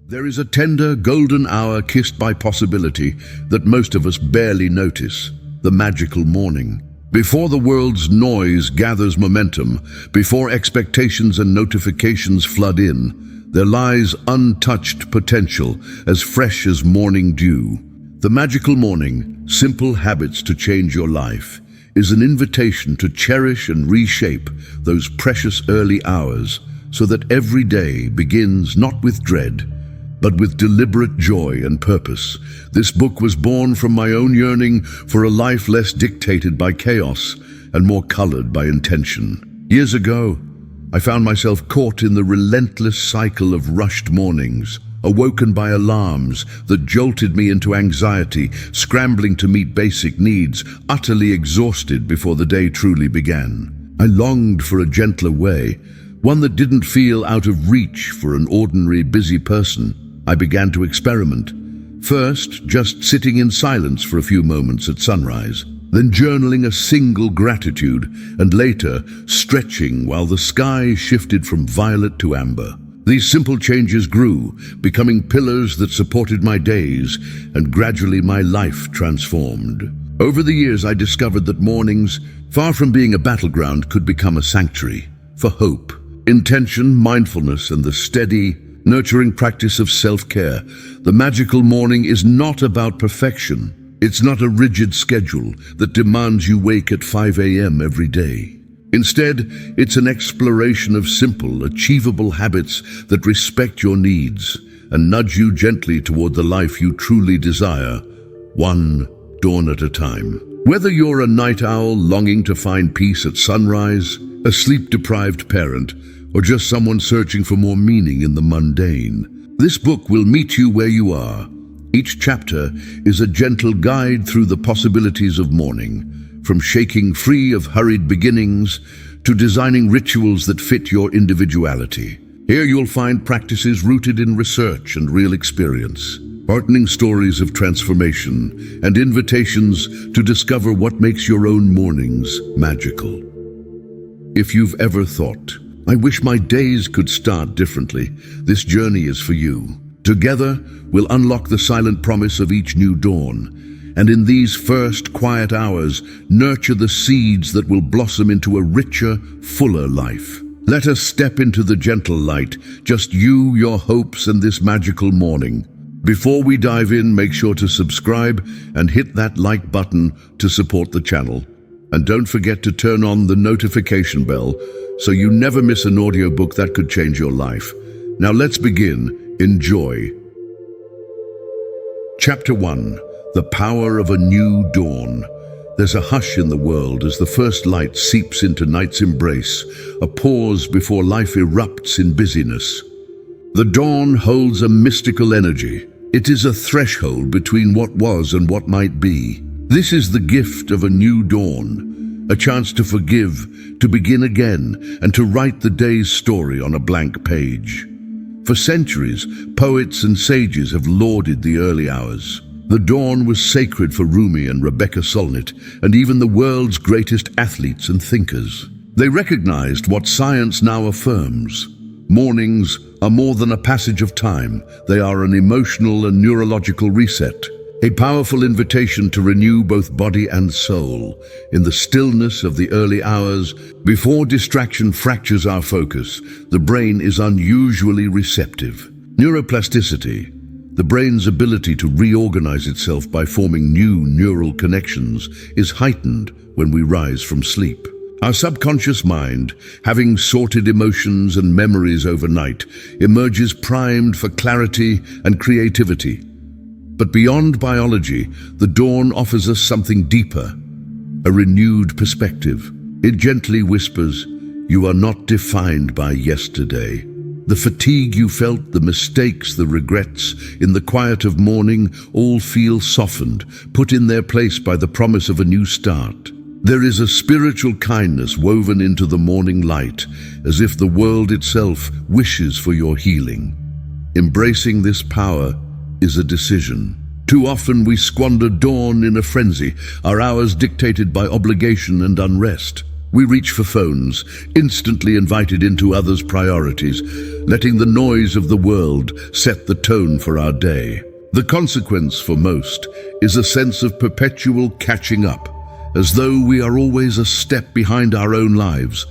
There is a tender, golden hour kissed by possibility that most of us barely notice, the magical morning. Before the world's noise gathers momentum, before expectations and notifications flood in, there lies untouched potential, as fresh as morning dew. The magical morning, simple habits to change your life, is an invitation to cherish and reshape those precious early hours so that every day begins not with dread, but with deliberate joy and purpose. This book was born from my own yearning for a life less dictated by chaos and more colored by intention. Years ago, I found myself caught in the relentless cycle of rushed mornings, awoken by alarms that jolted me into anxiety, scrambling to meet basic needs, utterly exhausted before the day truly began. I longed for a gentler way, one that didn't feel out of reach for an ordinary, busy person. I began to experiment. First, just sitting in silence for a few moments at sunrise, then journaling a single gratitude, and later stretching while the sky shifted from violet to amber. These simple changes grew, becoming pillars that supported my days, and gradually my life transformed. Over the years, I discovered that mornings, far from being a battleground, could become a sanctuary for hope, intention, mindfulness, and the steady, nurturing practice of self-care. The magical morning is not about perfection. It's not a rigid schedule that demands you wake at 5 a.m. every day. Instead, it's an exploration of simple, achievable habits that respect your needs and nudge you gently toward the life you truly desire, one dawn at a time. Whether you're a night owl longing to find peace at sunrise, a sleep-deprived parent, or just someone searching for more meaning in the mundane, this book will meet you where you are. Each chapter is a gentle guide through the possibilities of morning, from shaking free of hurried beginnings to designing rituals that fit your individuality. Here you'll find practices rooted in research and real experience, heartening stories of transformation, and invitations to discover what makes your own mornings magical. If you've ever thought, "I wish my days could start differently," this journey is for you. Together, we'll unlock the silent promise of each new dawn, and in these first quiet hours, nurture the seeds that will blossom into a richer, fuller life. Let us step into the gentle light, just you, your hopes, and this magical morning. Before we dive in, make sure to subscribe and hit that like button to support the channel. And don't forget to turn on the notification bell so you never miss an audiobook that could change your life. Now let's begin. Enjoy. Chapter 1. The Power of a New Dawn. There's a hush in the world as the first light seeps into night's embrace, a pause before life erupts in busyness. The dawn holds a mystical energy. It is a threshold between what was and what might be. This is the gift of a new dawn. A chance to forgive, to begin again, and to write the day's story on a blank page. For centuries, poets and sages have lauded the early hours. The dawn was sacred for Rumi and Rebecca Solnit, and even the world's greatest athletes and thinkers. They recognized what science now affirms. Mornings are more than a passage of time. They are an emotional and neurological reset. A powerful invitation to renew both body and soul. In the stillness of the early hours, before distraction fractures our focus, the brain is unusually receptive. Neuroplasticity, the brain's ability to reorganize itself by forming new neural connections, is heightened when we rise from sleep. Our subconscious mind, having sorted emotions and memories overnight, emerges primed for clarity and creativity. But beyond biology, the dawn offers us something deeper, a renewed perspective. It gently whispers, "You are not defined by yesterday." The fatigue you felt, the mistakes, the regrets, in the quiet of morning, all feel softened, put in their place by the promise of a new start. There is a spiritual kindness woven into the morning light, as if the world itself wishes for your healing. Embracing this power is a decision. Too often we squander dawn in a frenzy, our hours dictated by obligation and unrest. We reach for phones, instantly invited into others' priorities, letting the noise of the world set the tone for our day. The consequence for most is a sense of perpetual catching up, as though we are always a step behind our own lives.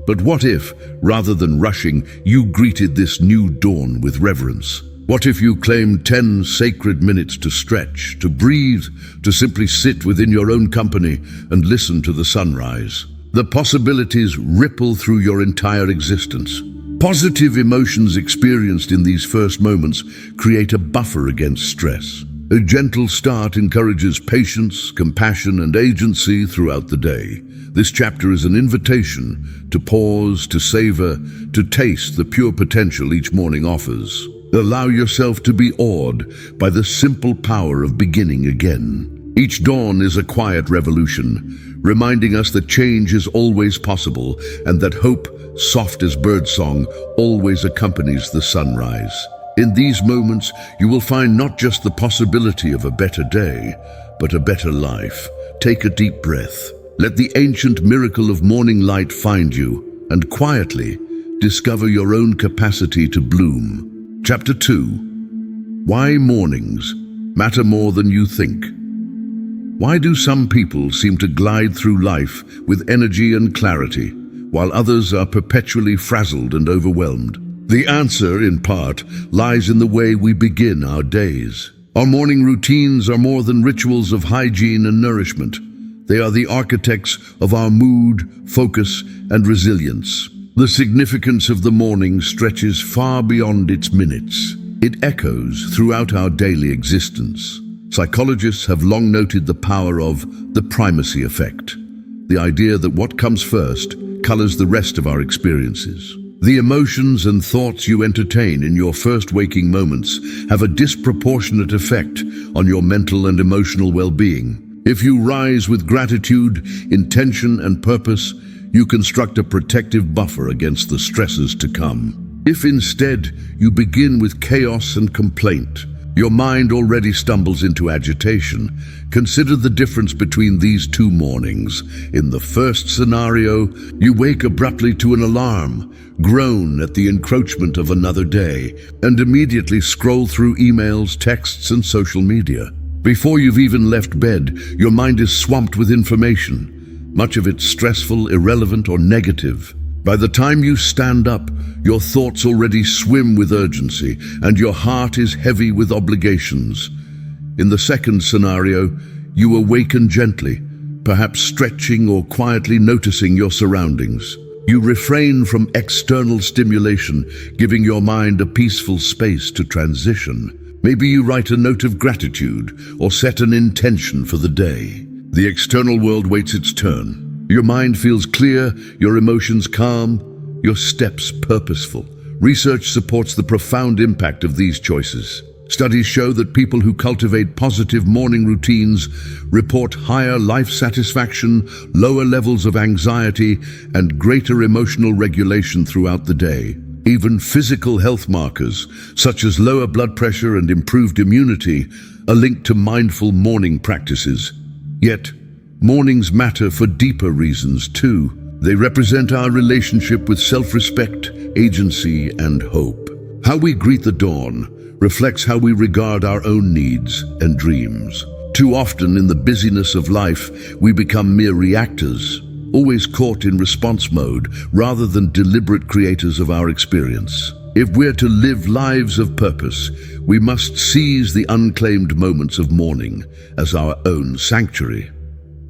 But what if, rather than rushing, you greeted this new dawn with reverence? What if you claimed 10 sacred minutes to stretch, to breathe, to simply sit within your own company and listen to the sunrise? The possibilities ripple through your entire existence. Positive emotions experienced in these first moments create a buffer against stress. A gentle start encourages patience, compassion, and agency throughout the day. This chapter is an invitation to pause, to savor, to taste the pure potential each morning offers. Allow yourself to be awed by the simple power of beginning again. Each dawn is a quiet revolution, reminding us that change is always possible and that hope, soft as birdsong, always accompanies the sunrise. In these moments, you will find not just the possibility of a better day, but a better life. Take a deep breath. Let the ancient miracle of morning light find you, and quietly discover your own capacity to bloom. Chapter 2. Why mornings matter more than you think. Why do some people seem to glide through life with energy and clarity, while others are perpetually frazzled and overwhelmed? The answer, in part, lies in the way we begin our days. Our morning routines are more than rituals of hygiene and nourishment. They are the architects of our mood, focus, and resilience. The significance of the morning stretches far beyond its minutes. It echoes throughout our daily existence. Psychologists have long noted the power of the primacy effect, the idea that what comes first colors the rest of our experiences. The emotions and thoughts you entertain in your first waking moments have a disproportionate effect on your mental and emotional well-being. If you rise with gratitude, intention, and purpose, you construct a protective buffer against the stresses to come. If instead you begin with chaos and complaint, your mind already stumbles into agitation. Consider the difference between these two mornings. In the first scenario, you wake abruptly to an alarm, groan at the encroachment of another day, and immediately scroll through emails, texts, and social media. Before you've even left bed, your mind is swamped with information, much of it stressful, irrelevant, or negative. By the time you stand up, your thoughts already swim with urgency, and your heart is heavy with obligations. In the second scenario, you awaken gently, perhaps stretching or quietly noticing your surroundings. You refrain from external stimulation, giving your mind a peaceful space to transition. Maybe you write a note of gratitude or set an intention for the day. The external world waits its turn. Your mind feels clear, your emotions calm, your steps purposeful. Research supports the profound impact of these choices. Studies show that people who cultivate positive morning routines report higher life satisfaction, lower levels of anxiety, and greater emotional regulation throughout the day. Even physical health markers, such as lower blood pressure and improved immunity, are linked to mindful morning practices. Yet, mornings matter for deeper reasons too. They represent our relationship with self-respect, agency, and hope. How we greet the dawn reflects how we regard our own needs and dreams. Too often in the busyness of life, we become mere reactors, always caught in response mode rather than deliberate creators of our experience. If we're to live lives of purpose, we must seize the unclaimed moments of morning as our own sanctuary.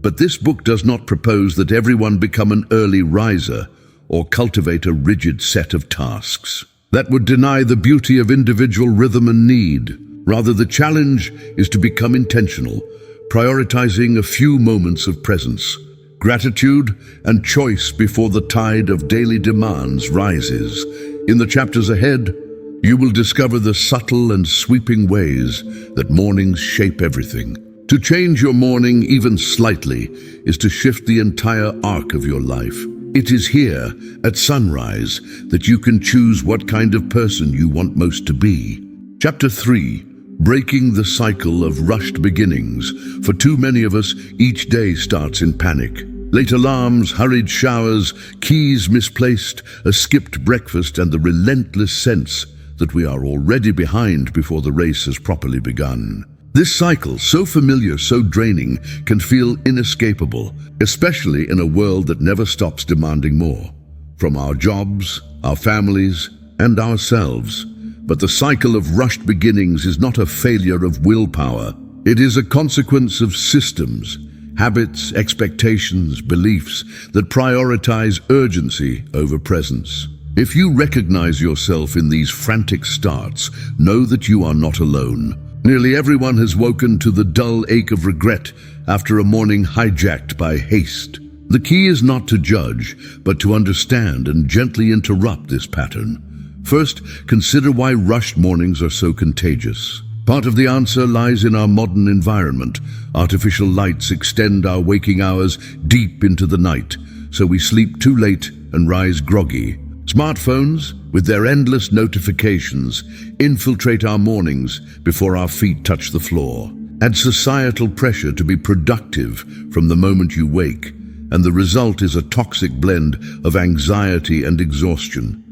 But this book does not propose that everyone become an early riser or cultivate a rigid set of tasks. That would deny the beauty of individual rhythm and need. Rather, the challenge is to become intentional, prioritizing a few moments of presence, gratitude, and choice before the tide of daily demands rises. In the chapters ahead, you will discover the subtle and sweeping ways that mornings shape everything. To change your morning even slightly is to shift the entire arc of your life. It is here, at sunrise, that you can choose what kind of person you want most to be. Chapter 3. Breaking the cycle of rushed beginnings. For too many of us, each day starts in panic. Late alarms, hurried showers, keys misplaced, a skipped breakfast, and the relentless sense that we are already behind before the race has properly begun. This cycle, so familiar, so draining, can feel inescapable, especially in a world that never stops demanding more, from our jobs, our families, and ourselves. But the cycle of rushed beginnings is not a failure of willpower. It is a consequence of systems, habits, expectations, beliefs that prioritize urgency over presence. If you recognize yourself in these frantic starts, know that you are not alone. Nearly everyone has woken to the dull ache of regret after a morning hijacked by haste. The key is not to judge, but to understand and gently interrupt this pattern. First, consider why rushed mornings are so contagious. Part of the answer lies in our modern environment. Artificial lights extend our waking hours deep into the night, so we sleep too late and rise groggy. Smartphones, with their endless notifications, infiltrate our mornings before our feet touch the floor. Add societal pressure to be productive from the moment you wake, and the result is a toxic blend of anxiety and exhaustion.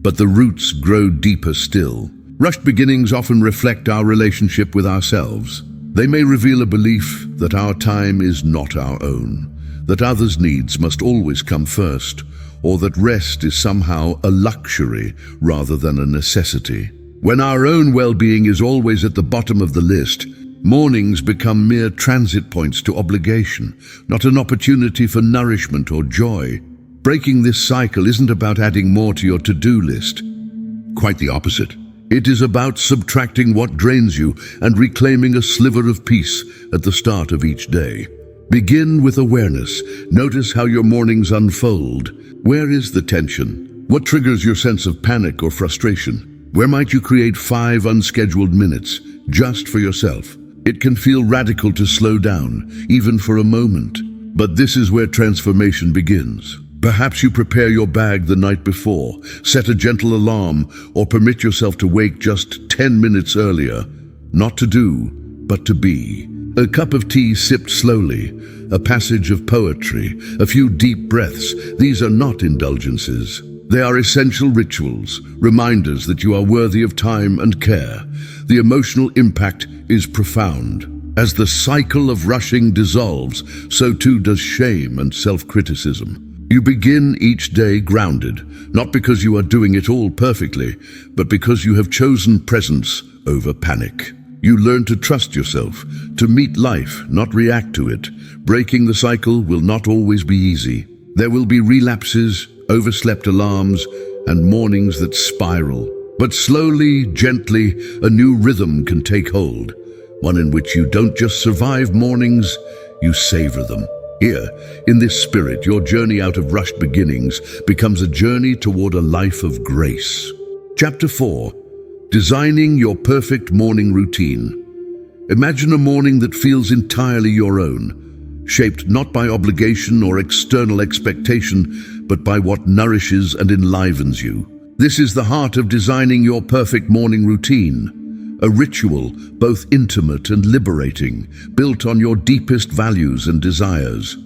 But the roots grow deeper still. Rushed beginnings often reflect our relationship with ourselves. They may reveal a belief that our time is not our own, that others' needs must always come first, or that rest is somehow a luxury rather than a necessity. When our own well-being is always at the bottom of the list, mornings become mere transit points to obligation, not an opportunity for nourishment or joy. Breaking this cycle isn't about adding more to your to-do list. Quite the opposite. It is about subtracting what drains you and reclaiming a sliver of peace at the start of each day. Begin with awareness. Notice how your mornings unfold. Where is the tension? What triggers your sense of panic or frustration? Where might you create 5 unscheduled minutes just for yourself? It can feel radical to slow down, even for a moment. But this is where transformation begins. Perhaps you prepare your bag the night before, set a gentle alarm, or permit yourself to wake just 10 minutes earlier. Not to do, but to be. A cup of tea sipped slowly, a passage of poetry, a few deep breaths. These are not indulgences. They are essential rituals, reminders that you are worthy of time and care. The emotional impact is profound. As the cycle of rushing dissolves, so too does shame and self-criticism. You begin each day grounded, not because you are doing it all perfectly, but because you have chosen presence over panic. You learn to trust yourself, to meet life, not react to it. Breaking the cycle will not always be easy. There will be relapses, overslept alarms, and mornings that spiral. But slowly, gently, a new rhythm can take hold. One in which you don't just survive mornings, you savor them. Here, in this spirit, your journey out of rushed beginnings becomes a journey toward a life of grace. Chapter 4. Designing your perfect morning routine. Imagine a morning that feels entirely your own, shaped not by obligation or external expectation, but by what nourishes and enlivens you. This is the heart of designing your perfect morning routine, a ritual both intimate and liberating, built on your deepest values and desires.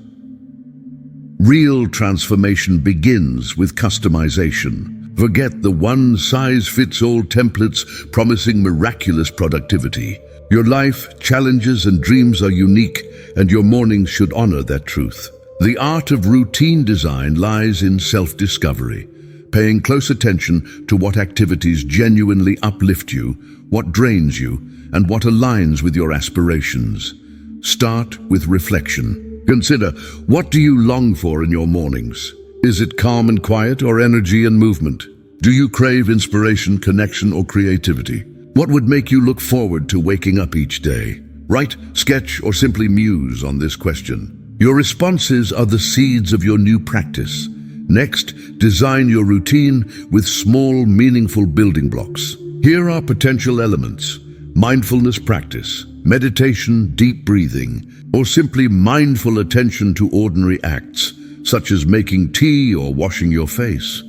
Real transformation begins with customization. Forget the one-size-fits-all templates promising miraculous productivity. Your life, challenges, and dreams are unique, and your mornings should honor that truth. The art of routine design lies in self-discovery, paying close attention to what activities genuinely uplift you, what drains you, and what aligns with your aspirations. Start with reflection. Consider, what do you long for in your mornings? Is it calm and quiet, or energy and movement? Do you crave inspiration, connection, or creativity? What would make you look forward to waking up each day? Write, sketch, or simply muse on this question. Your responses are the seeds of your new practice. Next, design your routine with small, meaningful building blocks. Here are potential elements: mindfulness practice, meditation, deep breathing, or simply mindful attention to ordinary acts, such as making tea or washing your face.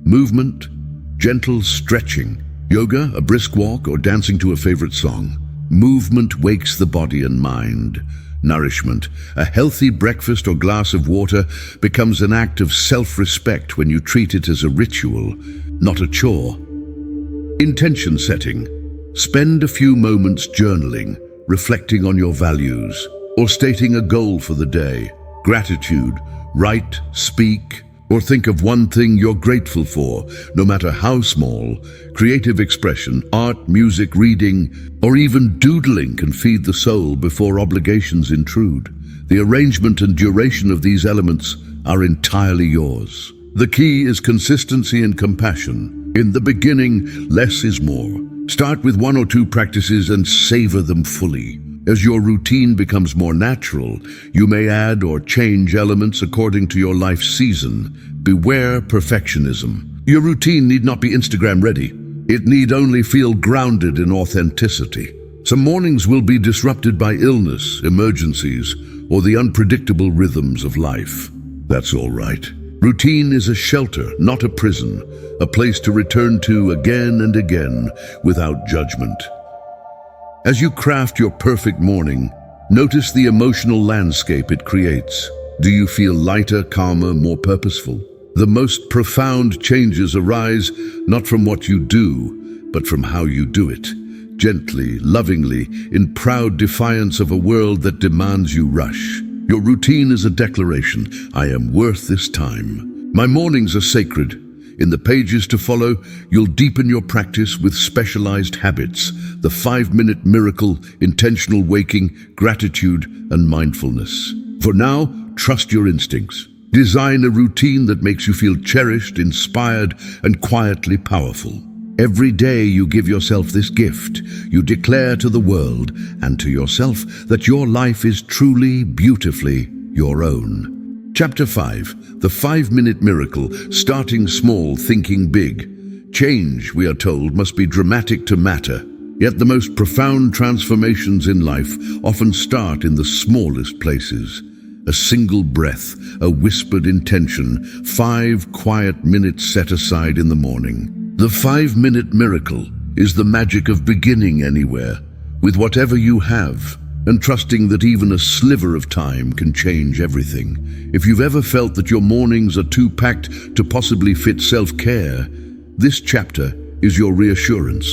Movement, gentle stretching, yoga, a brisk walk, or dancing to a favorite song. Movement wakes the body and mind. nourishment. A healthy breakfast or glass of water becomes an act of self-respect when you treat it as a ritual, not a chore. Intention setting. Spend a few moments journaling, reflecting on your values, or stating a goal for the day. Gratitude. Write, speak, or think of one thing you're grateful for, no matter how small. Creative expression, art, music, reading, or even doodling can feed the soul before obligations intrude. The arrangement and duration of these elements are entirely yours. The key is consistency and compassion. In the beginning, less is more. Start with 1 or 2 practices and savor them fully. As your routine becomes more natural, you may add or change elements according to your life season. Beware perfectionism. Your routine need not be Instagram ready. It need only feel grounded in authenticity. Some mornings will be disrupted by illness, emergencies, or the unpredictable rhythms of life. That's all right. Routine is a shelter, not a prison, a place to return to again and again without judgment. As you craft your perfect morning, notice the emotional landscape it creates. Do you feel lighter, calmer, more purposeful? The most profound changes arise not from what you do, but from how you do it. Gently, lovingly, in proud defiance of a world that demands you rush. Your routine is a declaration. I am worth this time. My mornings are sacred. In the pages to follow, you'll deepen your practice with specialized habits, the 5-minute miracle, intentional waking, gratitude, and mindfulness. For now, trust your instincts. Design a routine that makes you feel cherished, inspired, and quietly powerful. Every day you give yourself this gift. You declare to the world and to yourself that your life is truly, beautifully your own. Chapter 5. The 5-minute miracle, starting small, thinking big. Change, we are told, must be dramatic to matter. Yet the most profound transformations in life often start in the smallest places. A single breath, a whispered intention, 5 quiet minutes set aside in the morning. The 5-minute miracle is the magic of beginning anywhere, with whatever you have, and trusting that even a sliver of time can change everything. If you've ever felt that your mornings are too packed to possibly fit self-care, this chapter is your reassurance.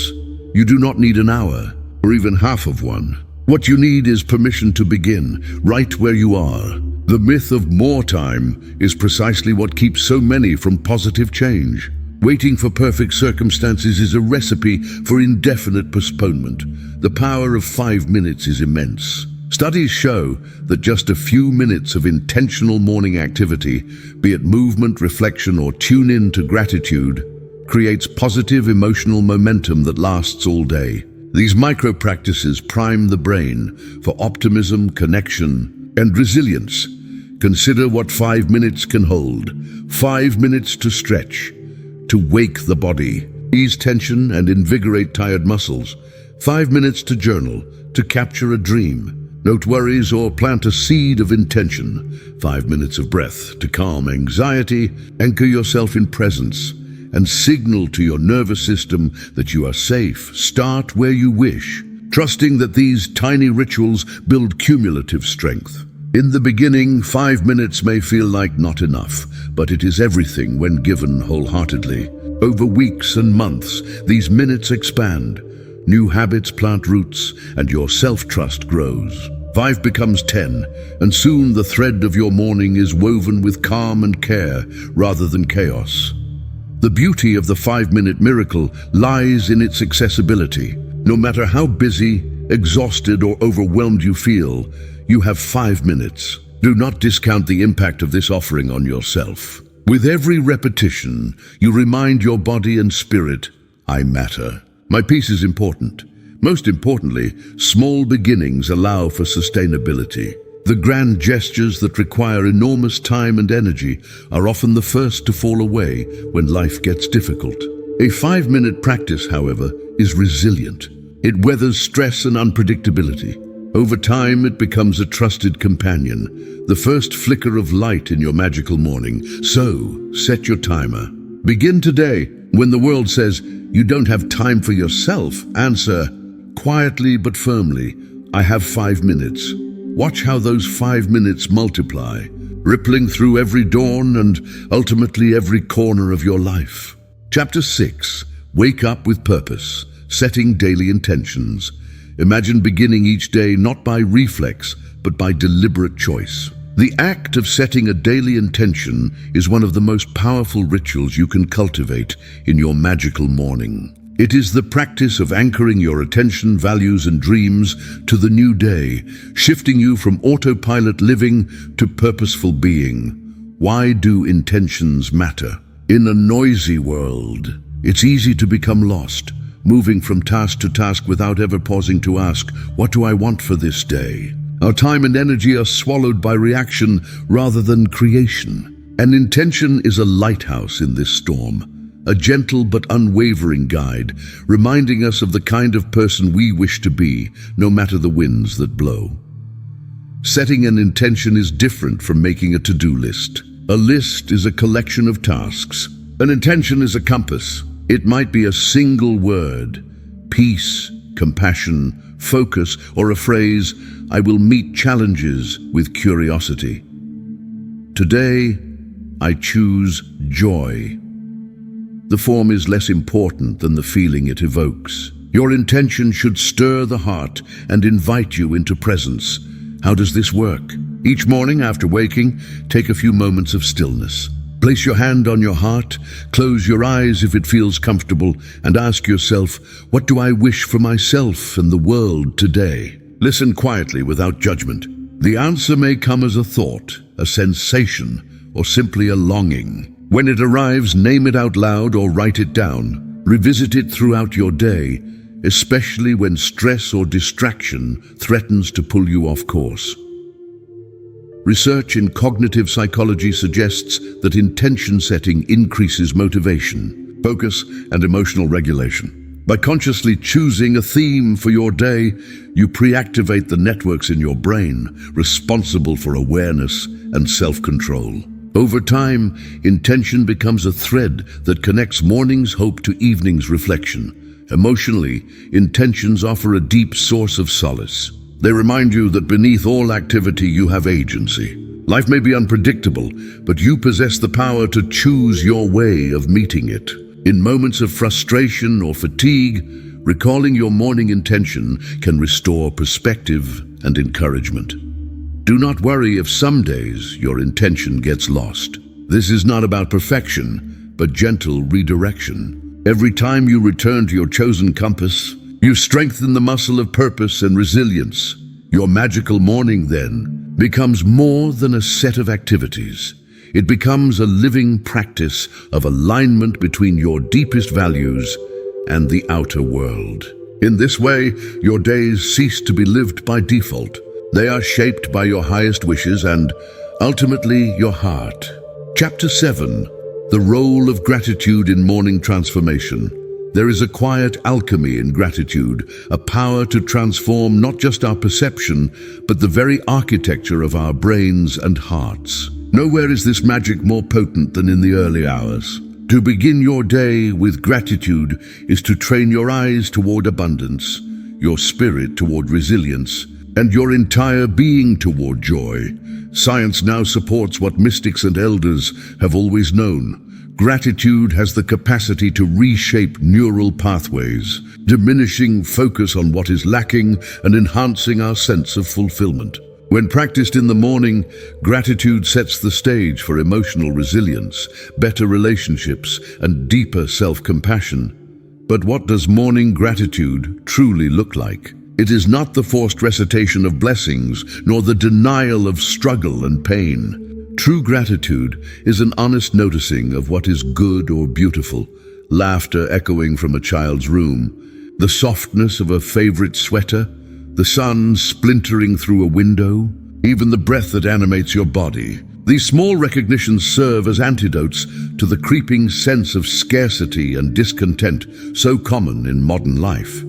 You do not need an hour, or even half of one. What you need is permission to begin, right where you are. The myth of more time is precisely what keeps so many from positive change. Waiting for perfect circumstances is a recipe for indefinite postponement. The power of 5 minutes is immense. Studies show that just a few minutes of intentional morning activity, be it movement, reflection, or tune in to gratitude, creates positive emotional momentum that lasts all day. These micro-practices prime the brain for optimism, connection, and resilience. Consider what 5 minutes can hold. 5 minutes to stretch, to wake the body, ease tension and invigorate tired muscles. 5 minutes to journal, to capture a dream, note worries or plant a seed of intention. 5 minutes of breath, to calm anxiety, anchor yourself in presence, and signal to your nervous system that you are safe. Start where you wish, trusting that these tiny rituals build cumulative strength. In the beginning, 5 minutes may feel like not enough, but it is everything when given wholeheartedly. Over weeks and months, these minutes expand. New habits plant roots, and your self-trust grows. 5 becomes 10, and soon the thread of your morning is woven with calm and care rather than chaos. The beauty of the 5-minute miracle lies in its accessibility. No matter how busy, exhausted, or overwhelmed you feel, you have 5 minutes. Do not discount the impact of this offering on yourself. With every repetition, you remind your body and spirit, I matter. My peace is important. Most importantly, small beginnings allow for sustainability. The grand gestures that require enormous time and energy are often the first to fall away when life gets difficult. A 5-minute practice, however, is resilient. It weathers stress and unpredictability. Over time, it becomes a trusted companion, the first flicker of light in your magical morning. So, set your timer. Begin today. When the world says, you don't have time for yourself, answer, quietly but firmly, I have 5 minutes. Watch how those 5 minutes multiply, rippling through every dawn and ultimately every corner of your life. Chapter 6. Wake up with purpose, setting daily intentions. Imagine beginning each day not by reflex, but by deliberate choice. The act of setting a daily intention is one of the most powerful rituals you can cultivate in your magical morning. It is the practice of anchoring your attention, values, and dreams to the new day, shifting you from autopilot living to purposeful being. Why do intentions matter? In a noisy world, it's easy to become lost, moving from task to task without ever pausing to ask, what do I want for this day? Our time and energy are swallowed by reaction rather than creation. An intention is a lighthouse in this storm, a gentle but unwavering guide, reminding us of the kind of person we wish to be, no matter the winds that blow. Setting an intention is different from making a to-do list. A list is a collection of tasks. An intention is a compass. It might be a single word, peace, compassion, focus, or a phrase, I will meet challenges with curiosity. Today, I choose joy. The form is less important than the feeling it evokes. Your intention should stir the heart and invite you into presence. How does this work? Each morning after waking, take a few moments of stillness. Place your hand on your heart, close your eyes if it feels comfortable, and ask yourself, what do I wish for myself and the world today? Listen quietly without judgment. The answer may come as a thought, a sensation, or simply a longing. When it arrives, name it out loud or write it down. Revisit it throughout your day, especially when stress or distraction threatens to pull you off course. Research in cognitive psychology suggests that intention setting increases motivation, focus, and emotional regulation. By consciously choosing a theme for your day, you pre-activate the networks in your brain responsible for awareness and self-control. Over time, intention becomes a thread that connects morning's hope to evening's reflection. Emotionally, intentions offer a deep source of solace. They remind you that beneath all activity you have agency. Life may be unpredictable, but you possess the power to choose your way of meeting it. In moments of frustration or fatigue, recalling your morning intention can restore perspective and encouragement. Do not worry if some days your intention gets lost. This is not about perfection, but gentle redirection. Every time you return to your chosen compass, you strengthen the muscle of purpose and resilience. Your magical morning, then, becomes more than a set of activities. It becomes a living practice of alignment between your deepest values and the outer world. In this way, your days cease to be lived by default. They are shaped by your highest wishes and, ultimately, your heart. Chapter 7. The Role of Gratitude in Morning Transformation. There is a quiet alchemy in gratitude, a power to transform not just our perception, but the very architecture of our brains and hearts. Nowhere is this magic more potent than in the early hours. To begin your day with gratitude is to train your eyes toward abundance, your spirit toward resilience, and your entire being toward joy. Science now supports what mystics and elders have always known. Gratitude has the capacity to reshape neural pathways, diminishing focus on what is lacking and enhancing our sense of fulfillment. When practiced in the morning, gratitude sets the stage for emotional resilience, better relationships, and deeper self-compassion. But what does morning gratitude truly look like? It is not the forced recitation of blessings, nor the denial of struggle and pain. True gratitude is an honest noticing of what is good or beautiful, laughter echoing from a child's room, the softness of a favorite sweater, the sun splintering through a window, even the breath that animates your body. These small recognitions serve as antidotes to the creeping sense of scarcity and discontent so common in modern life.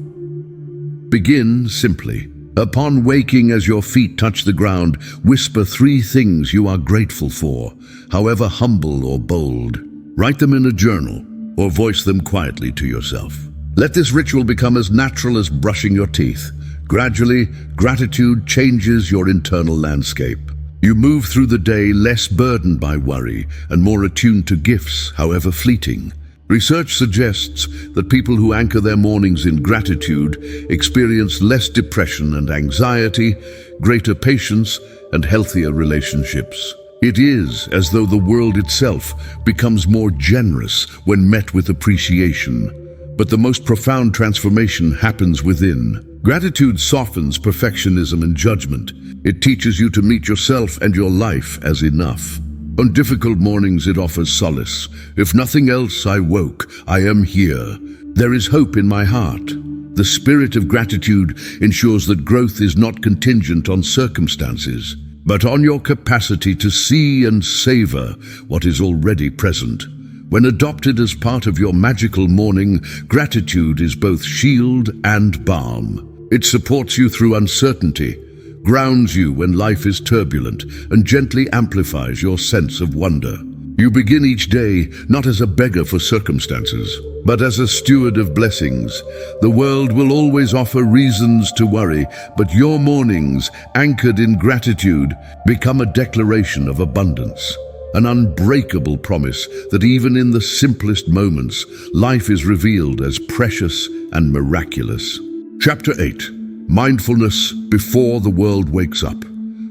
Begin simply. Upon waking, as your feet touch the ground, whisper 3 things you are grateful for, however humble or bold. Write them in a journal or voice them quietly to yourself. Let this ritual become as natural as brushing your teeth. Gradually, gratitude changes your internal landscape. You move through the day less burdened by worry and more attuned to gifts, however fleeting. Research suggests that people who anchor their mornings in gratitude experience less depression and anxiety, greater patience, and healthier relationships. It is as though the world itself becomes more generous when met with appreciation. But the most profound transformation happens within. Gratitude softens perfectionism and judgment. It teaches you to meet yourself and your life as enough. On difficult mornings, it offers solace. If nothing else, I woke. I am here. There is hope in my heart. The spirit of gratitude ensures that growth is not contingent on circumstances, but on your capacity to see and savor what is already present. When adopted as part of your magical morning, gratitude is both shield and balm. It supports you through uncertainty, grounds you when life is turbulent, and gently amplifies your sense of wonder. You begin each day not as a beggar for circumstances, but as a steward of blessings. The world will always offer reasons to worry, but your mornings, anchored in gratitude, become a declaration of abundance. An unbreakable promise that even in the simplest moments, life is revealed as precious and miraculous. Chapter 8. Mindfulness before the world wakes up.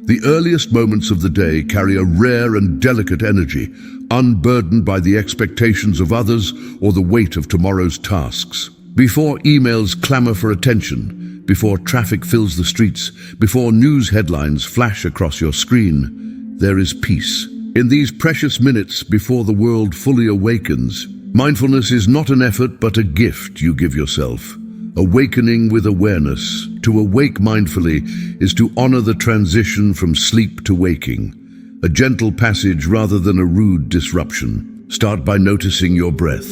The earliest moments of the day carry a rare and delicate energy, unburdened by the expectations of others or the weight of tomorrow's tasks. Before emails clamor for attention, before traffic fills the streets, before news headlines flash across your screen, there is peace. In these precious minutes before the world fully awakens, mindfulness is not an effort but a gift you give yourself. Awakening with awareness. To awake mindfully is to honor the transition from sleep to waking, a gentle passage rather than a rude disruption. Start by noticing your breath,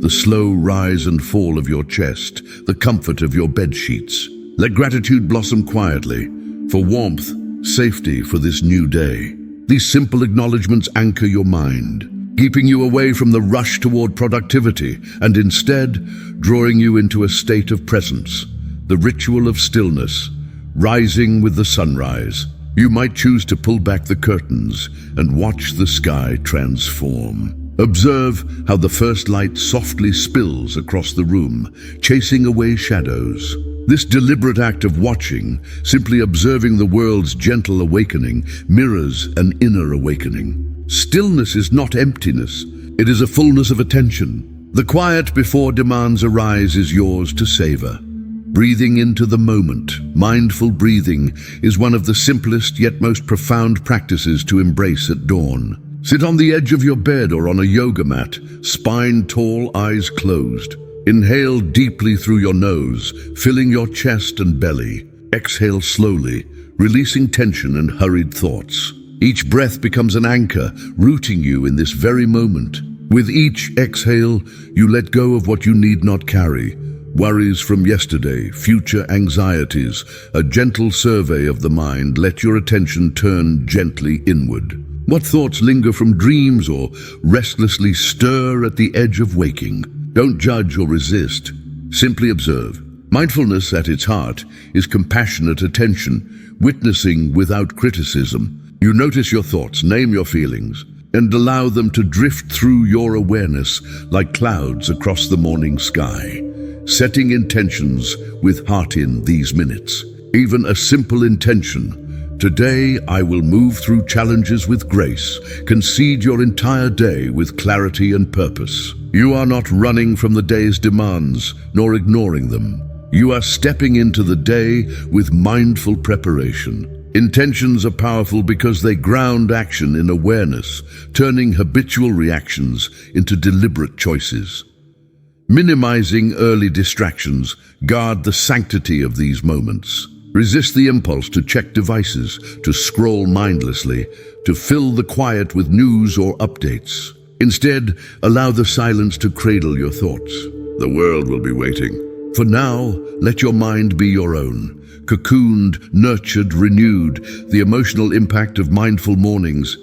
the slow rise and fall of your chest, the comfort of your bed sheets. Let gratitude blossom quietly, for warmth, safety for this new day. These simple acknowledgements anchor your mind, keeping you away from the rush toward productivity and instead drawing you into a state of presence, the ritual of stillness, rising with the sunrise. You might choose to pull back the curtains and watch the sky transform. Observe how the first light softly spills across the room, chasing away shadows. This deliberate act of watching, simply observing the world's gentle awakening, mirrors an inner awakening. Stillness is not emptiness, it is a fullness of attention. The quiet before demands arise is yours to savor. Breathing into the moment, mindful breathing, is one of the simplest yet most profound practices to embrace at dawn. Sit on the edge of your bed or on a yoga mat, spine tall, eyes closed. Inhale deeply through your nose, filling your chest and belly. Exhale slowly, releasing tension and hurried thoughts. Each breath becomes an anchor, rooting you in this very moment. With each exhale, you let go of what you need not carry. Worries from yesterday, future anxieties, a gentle survey of the mind. Let your attention turn gently inward. What thoughts linger from dreams or restlessly stir at the edge of waking? Don't judge or resist. Simply observe. Mindfulness at its heart is compassionate attention, witnessing without criticism. You notice your thoughts, name your feelings, and allow them to drift through your awareness like clouds across the morning sky. Setting intentions with heart in these minutes. Even a simple intention. Today, I will move through challenges with grace. Concede your entire day with clarity and purpose. You are not running from the day's demands, nor ignoring them. You are stepping into the day with mindful preparation. Intentions are powerful because they ground action in awareness, turning habitual reactions into deliberate choices. Minimizing early distractions, guard the sanctity of these moments. Resist the impulse to check devices, to scroll mindlessly, to fill the quiet with news or updates. Instead, allow the silence to cradle your thoughts. The world will be waiting. For now, let your mind be your own. Cocooned, nurtured, renewed, the emotional impact of mindful mornings.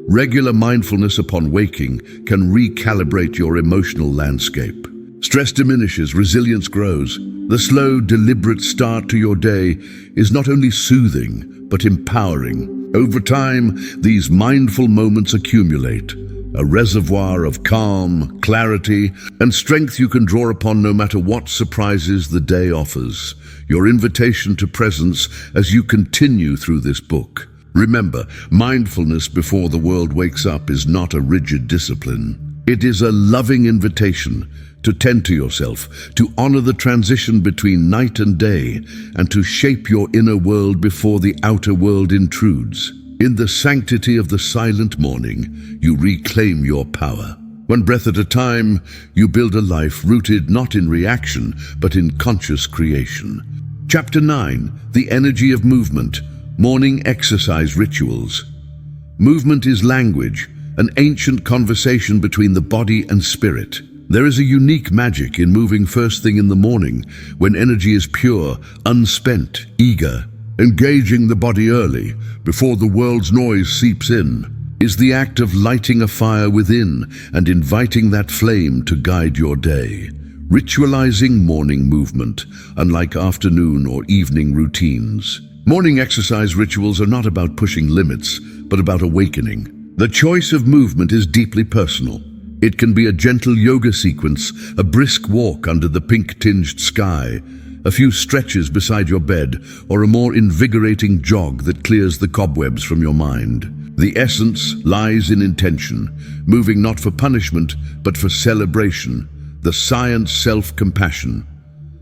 Regular mindfulness upon waking can recalibrate your emotional landscape. Stress diminishes, resilience grows. The slow, deliberate start to your day is not only soothing, but empowering. Over time, these mindful moments accumulate, a reservoir of calm, clarity, and strength you can draw upon no matter what surprises the day offers. Your invitation to presence as you continue through this book. Remember, mindfulness before the world wakes up is not a rigid discipline. It is a loving invitation to tend to yourself, to honor the transition between night and day, and to shape your inner world before the outer world intrudes. In the sanctity of the silent morning, you reclaim your power. One breath at a time, you build a life rooted not in reaction, but in conscious creation. Chapter 9, The Energy of Movement, Morning Exercise Rituals. Movement is language, an ancient conversation between the body and spirit. There is a unique magic in moving first thing in the morning, when energy is pure, unspent, eager. Engaging the body early, before the world's noise seeps in, is the act of lighting a fire within and inviting that flame to guide your day. Ritualizing morning movement, unlike afternoon or evening routines. Morning exercise rituals are not about pushing limits, but about awakening. The choice of movement is deeply personal. It can be a gentle yoga sequence, a brisk walk under the pink-tinged sky, a few stretches beside your bed, or a more invigorating jog that clears the cobwebs from your mind. The essence lies in intention, moving not for punishment, but for celebration, the science self-compassion.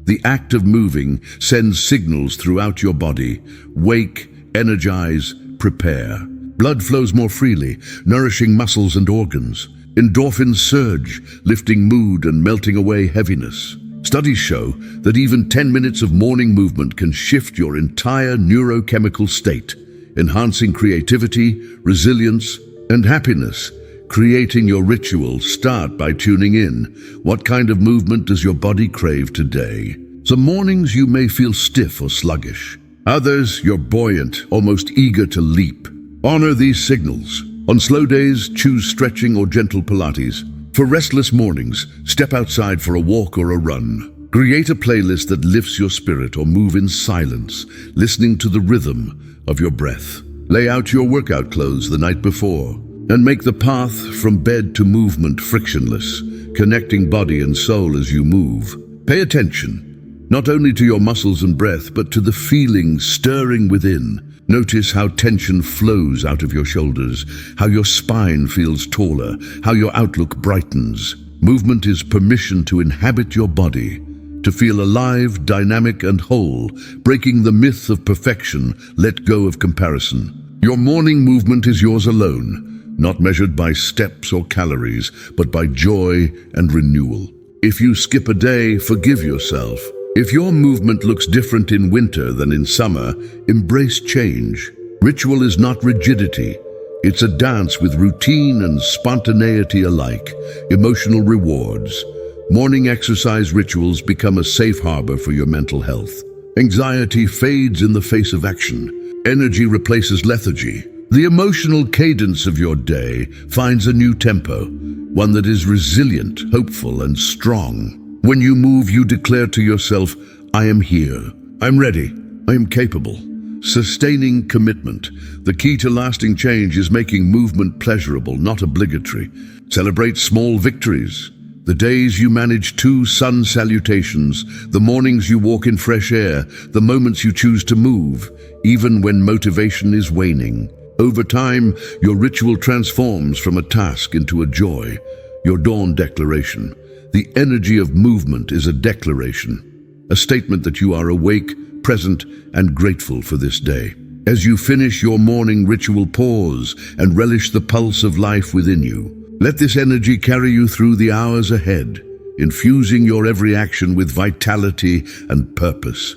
The act of moving sends signals throughout your body. Wake, energize, prepare. Blood flows more freely, nourishing muscles and organs. Endorphins surge, lifting mood and melting away heaviness. Studies show that even 10 minutes of morning movement can shift your entire neurochemical state, enhancing creativity, resilience, and happiness. Creating your ritual, start by tuning in. What kind of movement does your body crave today? Some mornings you may feel stiff or sluggish. Others, you're buoyant, almost eager to leap. Honor these signals. On slow days, choose stretching or gentle Pilates. For restless mornings, step outside for a walk or a run. Create a playlist that lifts your spirit or move in silence, listening to the rhythm of your breath. Lay out your workout clothes the night before and make the path from bed to movement frictionless, connecting body and soul as you move. Pay attention, not only to your muscles and breath, but to the feeling stirring within. Notice how tension flows out of your shoulders, how your spine feels taller, how your outlook brightens. Movement is permission to inhabit your body, to feel alive, dynamic, and whole, breaking the myth of perfection. Let go of comparison. Your morning movement is yours alone, not measured by steps or calories, but by joy and renewal. If you skip a day, forgive yourself. If your movement looks different in winter than in summer, embrace change. Ritual is not rigidity. It's a dance with routine and spontaneity alike, emotional rewards. Morning exercise rituals become a safe harbor for your mental health. Anxiety fades in the face of action. Energy replaces lethargy. The emotional cadence of your day finds a new tempo, one that is resilient, hopeful, and strong. When you move, you declare to yourself, I am here, I'm ready, I am capable. Sustaining commitment. The key to lasting change is making movement pleasurable, not obligatory. Celebrate small victories. The days you manage 2 sun salutations, the mornings you walk in fresh air, the moments you choose to move, even when motivation is waning. Over time, your ritual transforms from a task into a joy, your dawn declaration. The energy of movement is a declaration, a statement that you are awake, present, and grateful for this day. As you finish your morning ritual, pause and relish the pulse of life within you. Let this energy carry you through the hours ahead, infusing your every action with vitality and purpose.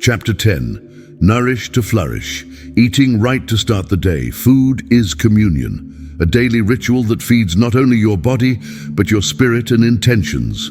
Chapter 10. Nourish to flourish. Eating right to start the day. Food is communion, a daily ritual that feeds not only your body, but your spirit and intentions.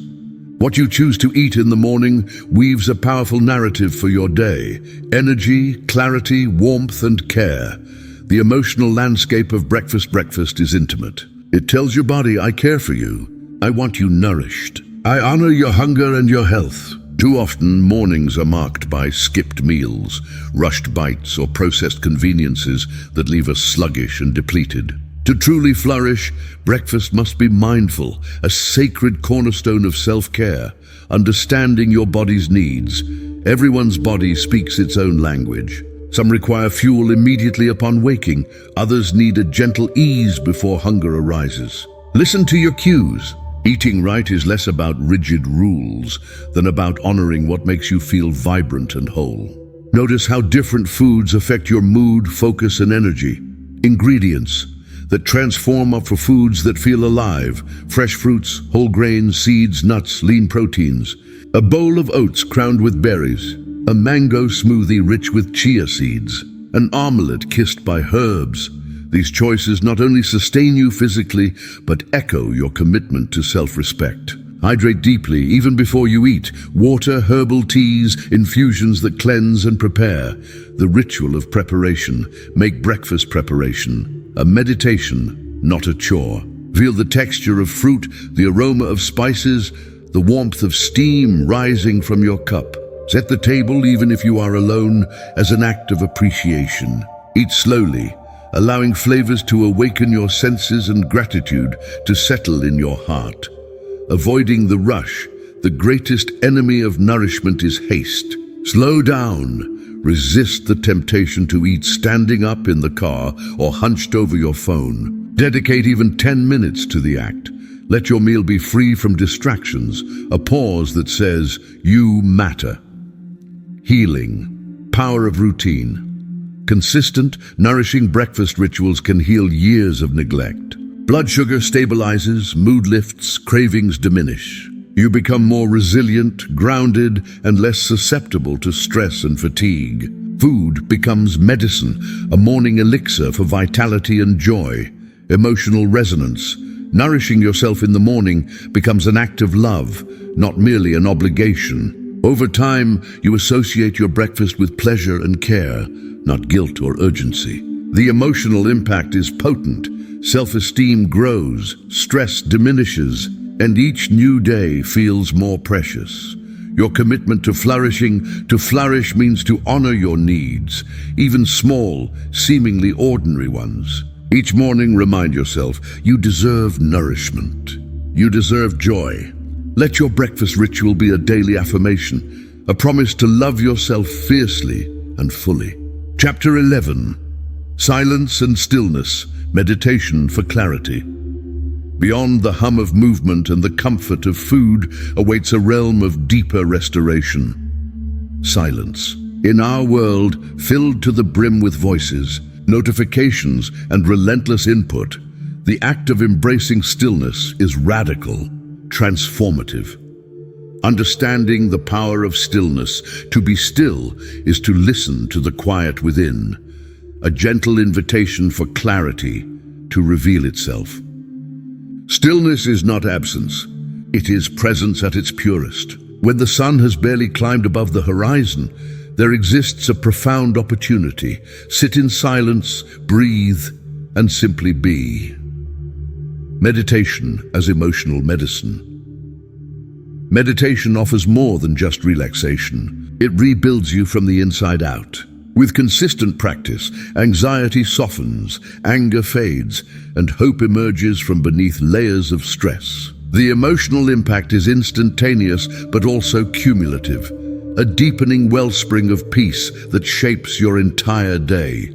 What you choose to eat in the morning weaves a powerful narrative for your day. Energy, clarity, warmth, and care. The emotional landscape of breakfast is intimate. It tells your body, I care for you. I want you nourished. I honor your hunger and your health. Too often, mornings are marked by skipped meals, rushed bites, or processed conveniences that leave us sluggish and depleted. To truly flourish, breakfast must be mindful, a sacred cornerstone of self-care, understanding your body's needs. Everyone's body speaks its own language. Some require fuel immediately upon waking, others need a gentle ease before hunger arises. Listen to your cues. Eating right is less about rigid rules than about honoring what makes you feel vibrant and whole. Notice how different foods affect your mood, focus, and energy. Ingredients that transform are for foods that feel alive: fresh fruits, whole grains, seeds, nuts, lean proteins. A bowl of oats crowned with berries, a mango smoothie rich with chia seeds, an omelette kissed by herbs. These choices not only sustain you physically, but echo your commitment to self-respect. Hydrate deeply, even before you eat. Water, herbal teas, infusions that cleanse and prepare. The ritual of preparation. Make breakfast preparation a meditation, not a chore. Feel the texture of fruit, the aroma of spices, the warmth of steam rising from your cup. Set the table, even if you are alone, as an act of appreciation. Eat slowly, allowing flavors to awaken your senses and gratitude to settle in your heart. Avoiding the rush, the greatest enemy of nourishment is haste. Slow down. Resist the temptation to eat standing up in the car or hunched over your phone. Dedicate even 10 minutes to the act. Let your meal be free from distractions, a pause that says, "You matter." Healing. Power of routine. Consistent, nourishing breakfast rituals can heal years of neglect. Blood sugar stabilizes, mood lifts, cravings diminish. You become more resilient, grounded, and less susceptible to stress and fatigue. Food becomes medicine, a morning elixir for vitality and joy. Emotional resonance. Nourishing yourself in the morning becomes an act of love, not merely an obligation. Over time, you associate your breakfast with pleasure and care, not guilt or urgency. The emotional impact is potent. Self-esteem grows, stress diminishes, and each new day feels more precious. Your commitment to flourish means to honor your needs, even small, seemingly ordinary ones. Each morning, remind yourself, you deserve nourishment. You deserve joy. Let your breakfast ritual be a daily affirmation, a promise to love yourself fiercely and fully. Chapter 11. Silence and Stillness, Meditation for Clarity. Beyond the hum of movement and the comfort of food awaits a realm of deeper restoration. Silence. In our world, filled to the brim with voices, notifications, and relentless input, the act of embracing stillness is radical, transformative. Understanding the power of stillness, to be still, is to listen to the quiet within, a gentle invitation for clarity to reveal itself. Stillness is not absence, it is presence at its purest. When the sun has barely climbed above the horizon, there exists a profound opportunity. Sit in silence, breathe, and simply be. Meditation as emotional medicine. Meditation offers more than just relaxation. It rebuilds you from the inside out. With consistent practice, anxiety softens, anger fades, and hope emerges from beneath layers of stress. The emotional impact is instantaneous but also cumulative, a deepening wellspring of peace that shapes your entire day.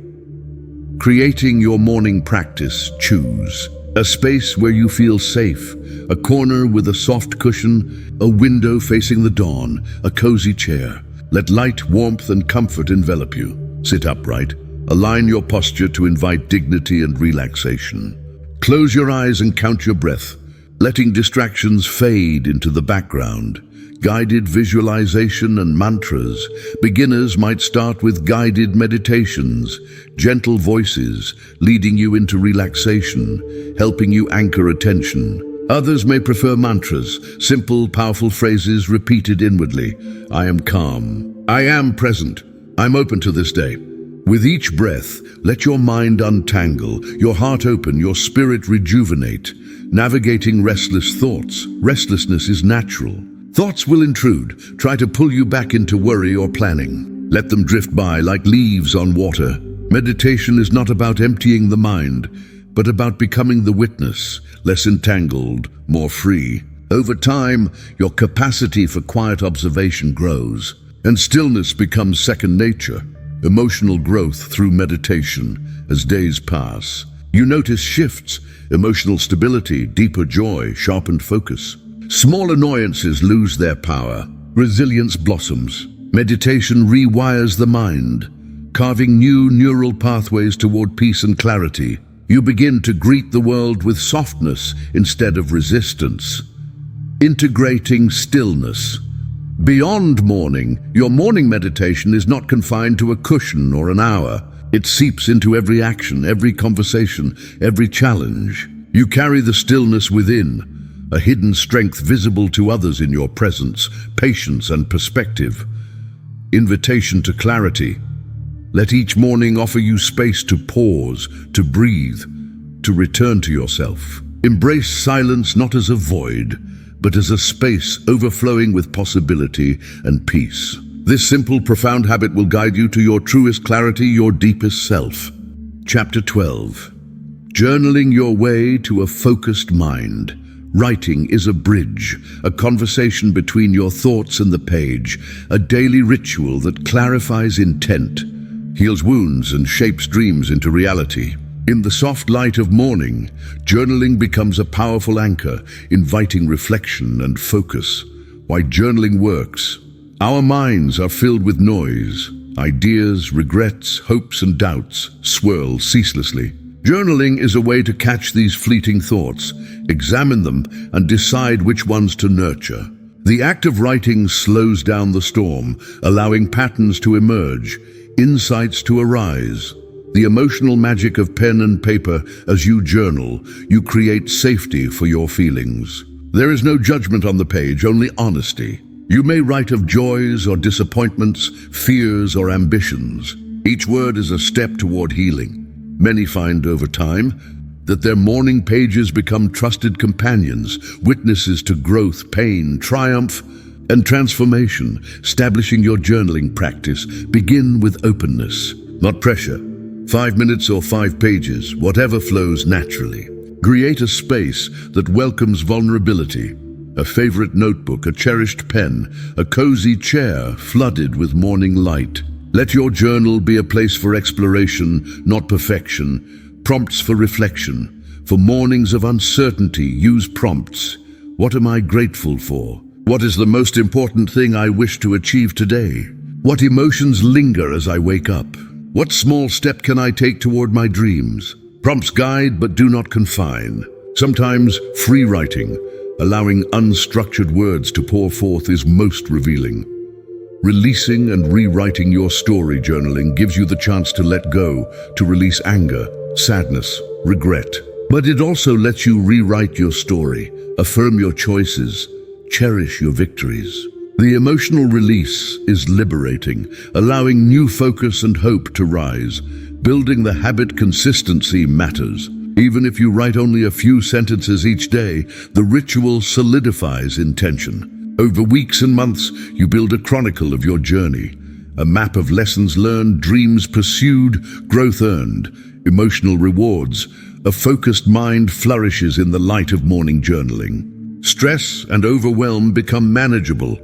Creating your morning practice, choose a space where you feel safe, a corner with a soft cushion, a window facing the dawn, a cozy chair. Let light, warmth, and comfort envelop you. Sit upright. Align your posture to invite dignity and relaxation. Close your eyes and count your breath, letting distractions fade into the background. Guided visualization and mantras. Beginners might start with guided meditations, gentle voices leading you into relaxation, helping you anchor attention. Others may prefer mantras, simple, powerful phrases repeated inwardly. I am calm. I am present. I'm open to this day. With each breath, let your mind untangle, your heart open, your spirit rejuvenate. Navigating restless thoughts. Restlessness is natural. Thoughts will intrude, try to pull you back into worry or planning. Let them drift by like leaves on water. Meditation is not about emptying the mind, but about becoming the witness, less entangled, more free. Over time, your capacity for quiet observation grows, and stillness becomes second nature. Emotional growth through meditation. As days pass, you notice shifts, emotional stability, deeper joy, sharpened focus. Small annoyances lose their power. Resilience blossoms. Meditation rewires the mind, carving new neural pathways toward peace and clarity. You begin to greet the world with softness instead of resistance. Integrating stillness. Beyond morning, your morning meditation is not confined to a cushion or an hour. It seeps into every action, every conversation, every challenge. You carry the stillness within, a hidden strength visible to others in your presence, patience and perspective. Invitation to clarity. Let each morning offer you space to pause, to breathe, to return to yourself. Embrace silence not as a void, but as a space overflowing with possibility and peace. This simple, profound habit will guide you to your truest clarity, your deepest self. Chapter 12. Journaling your way to a focused mind. Writing is a bridge, a conversation between your thoughts and the page, a daily ritual that clarifies intent, heals wounds and shapes dreams into reality. In the soft light of morning, journaling becomes a powerful anchor, inviting reflection and focus. Why journaling works. Our minds are filled with noise. Ideas, regrets, hopes and doubts swirl ceaselessly. Journaling is a way to catch these fleeting thoughts, examine them, and decide which ones to nurture. The act of writing slows down the storm, allowing patterns to emerge, insights to arise. The emotional magic of pen and paper. As you journal, you create safety for your feelings. There is no judgment on the page, only honesty. You may write of joys or disappointments, fears or ambitions. Each word is a step toward healing. Many find over time that their morning pages become trusted companions, witnesses to growth, pain, triumph, and transformation. Establishing your journaling practice. Begin with openness, not pressure. 5 minutes or 5 pages, whatever flows naturally. Create a space that welcomes vulnerability. A favorite notebook, a cherished pen, a cozy chair flooded with morning light. Let your journal be a place for exploration, not perfection. Prompts for reflection. For mornings of uncertainty, use prompts. What am I grateful for? What is the most important thing I wish to achieve today? What emotions linger as I wake up? What small step can I take toward my dreams? Prompts guide but do not confine. Sometimes free writing, allowing unstructured words to pour forth, is most revealing. Releasing and rewriting your story. Journaling gives you the chance to let go, to release anger, sadness, regret. But it also lets you rewrite your story, affirm your choices, cherish your victories. The emotional release is liberating, allowing new focus and hope to rise. Building the habit. Consistency matters. Even if you write only a few sentences each day, the ritual solidifies intention. Over weeks and months, you build a chronicle of your journey, a map of lessons learned, dreams pursued, growth earned, emotional rewards. A focused mind flourishes in the light of morning journaling. Stress and overwhelm become manageable.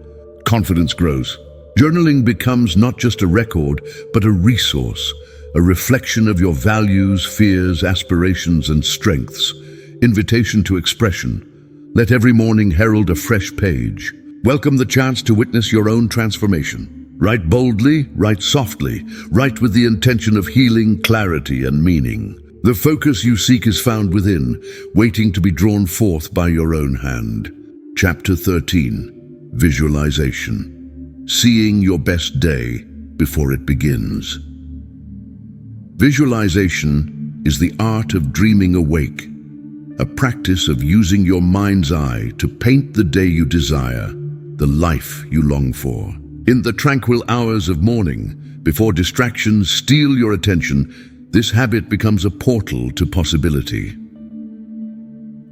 Confidence grows. Journaling becomes not just a record, but a resource, a reflection of your values, fears, aspirations, and strengths. Invitation to expression. Let every morning herald a fresh page. Welcome the chance to witness your own transformation. Write boldly, write softly, write with the intention of healing, clarity, and meaning. The focus you seek is found within, waiting to be drawn forth by your own hand. Chapter 13. Visualization. Seeing your best day before it begins. Visualization is the art of dreaming awake, a practice of using your mind's eye to paint the day you desire, the life you long for. In the tranquil hours of morning, before distractions steal your attention, this habit becomes a portal to possibility.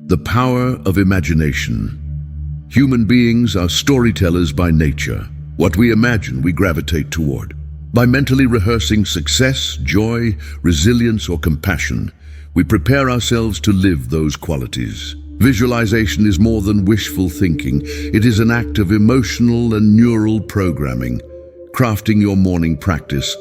The power of imagination. Human beings are storytellers by nature. What we imagine, we gravitate toward. By mentally rehearsing success, joy, resilience, or compassion, we prepare ourselves to live those qualities. Visualization is more than wishful thinking. It is an act of emotional and neural programming. Crafting your morning practice,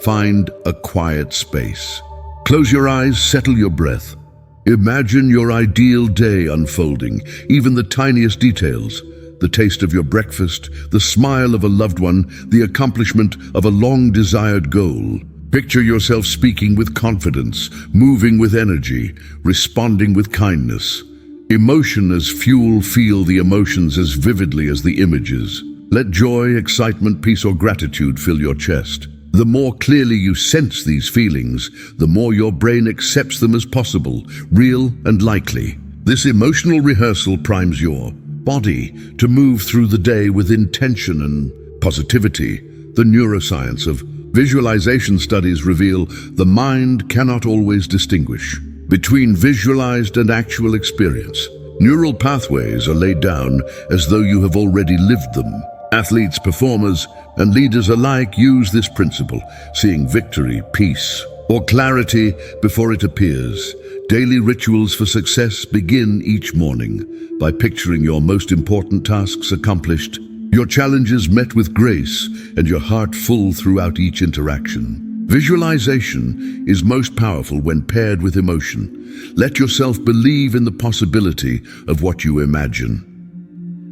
find a quiet space. Close your eyes, settle your breath. Imagine your ideal day unfolding, even the tiniest details. The taste of your breakfast, the smile of a loved one, the accomplishment of a long-desired goal. Picture yourself speaking with confidence, moving with energy, responding with kindness. Emotion as fuel, feel the emotions as vividly as the images. Let joy, excitement, peace, or gratitude fill your chest. The more clearly you sense these feelings, the more your brain accepts them as possible, real, and likely. This emotional rehearsal primes your body to move through the day with intention and positivity. The neuroscience of visualization studies reveal the mind cannot always distinguish between visualized and actual experience. Neural pathways are laid down as though you have already lived them. Athletes, performers, and leaders alike use this principle, seeing victory, peace, or clarity before it appears. Daily rituals for success begin each morning by picturing your most important tasks accomplished, your challenges met with grace, and your heart full throughout each interaction. Visualization is most powerful when paired with emotion. Let yourself believe in the possibility of what you imagine.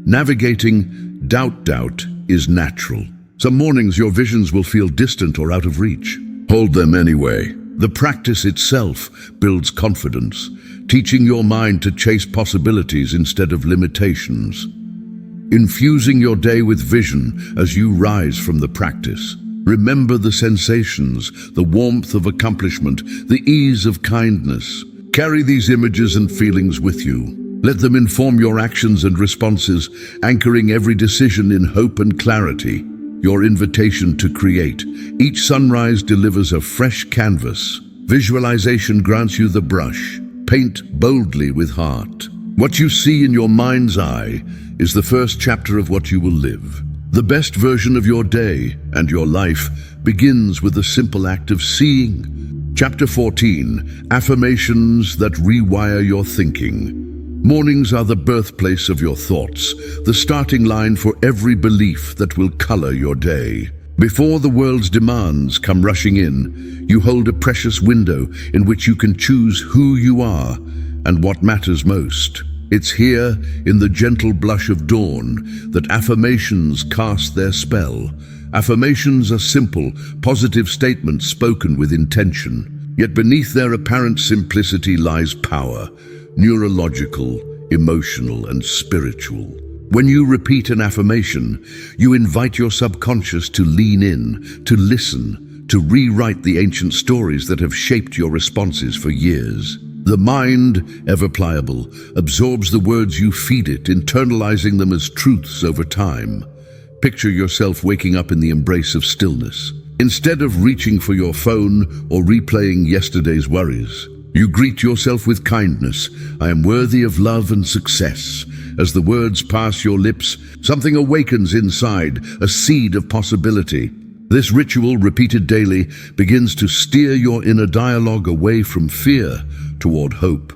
Navigating doubt is natural. Some mornings your visions will feel distant or out of reach. Hold them anyway. The practice itself builds confidence, teaching your mind to chase possibilities instead of limitations. Infusing your day with vision as you rise from the practice. Remember the sensations, the warmth of accomplishment, the ease of kindness. Carry these images and feelings with you. Let them inform your actions and responses, anchoring every decision in hope and clarity. Your invitation to create. Each sunrise delivers a fresh canvas. Visualization grants you the brush. Paint boldly with heart. What you see in your mind's eye is the first chapter of what you will live. The best version of your day and your life begins with the simple act of seeing. Chapter 14, Affirmations that Rewire Your Thinking. Mornings are the birthplace of your thoughts, the starting line for every belief that will color your day. Before the world's demands come rushing in, you hold a precious window in which you can choose who you are and what matters most. It's here, in the gentle blush of dawn, that affirmations cast their spell. Affirmations are simple, positive statements spoken with intention. Yet beneath their apparent simplicity lies power, neurological, emotional, and spiritual. When you repeat an affirmation, you invite your subconscious to lean in, to listen, to rewrite the ancient stories that have shaped your responses for years. The mind, ever pliable, absorbs the words you feed it, internalizing them as truths over time. Picture yourself waking up in the embrace of stillness. Instead of reaching for your phone or replaying yesterday's worries, you greet yourself with kindness. I am worthy of love and success. As the words pass your lips, something awakens inside, a seed of possibility. This ritual, repeated daily, begins to steer your inner dialogue away from fear toward hope.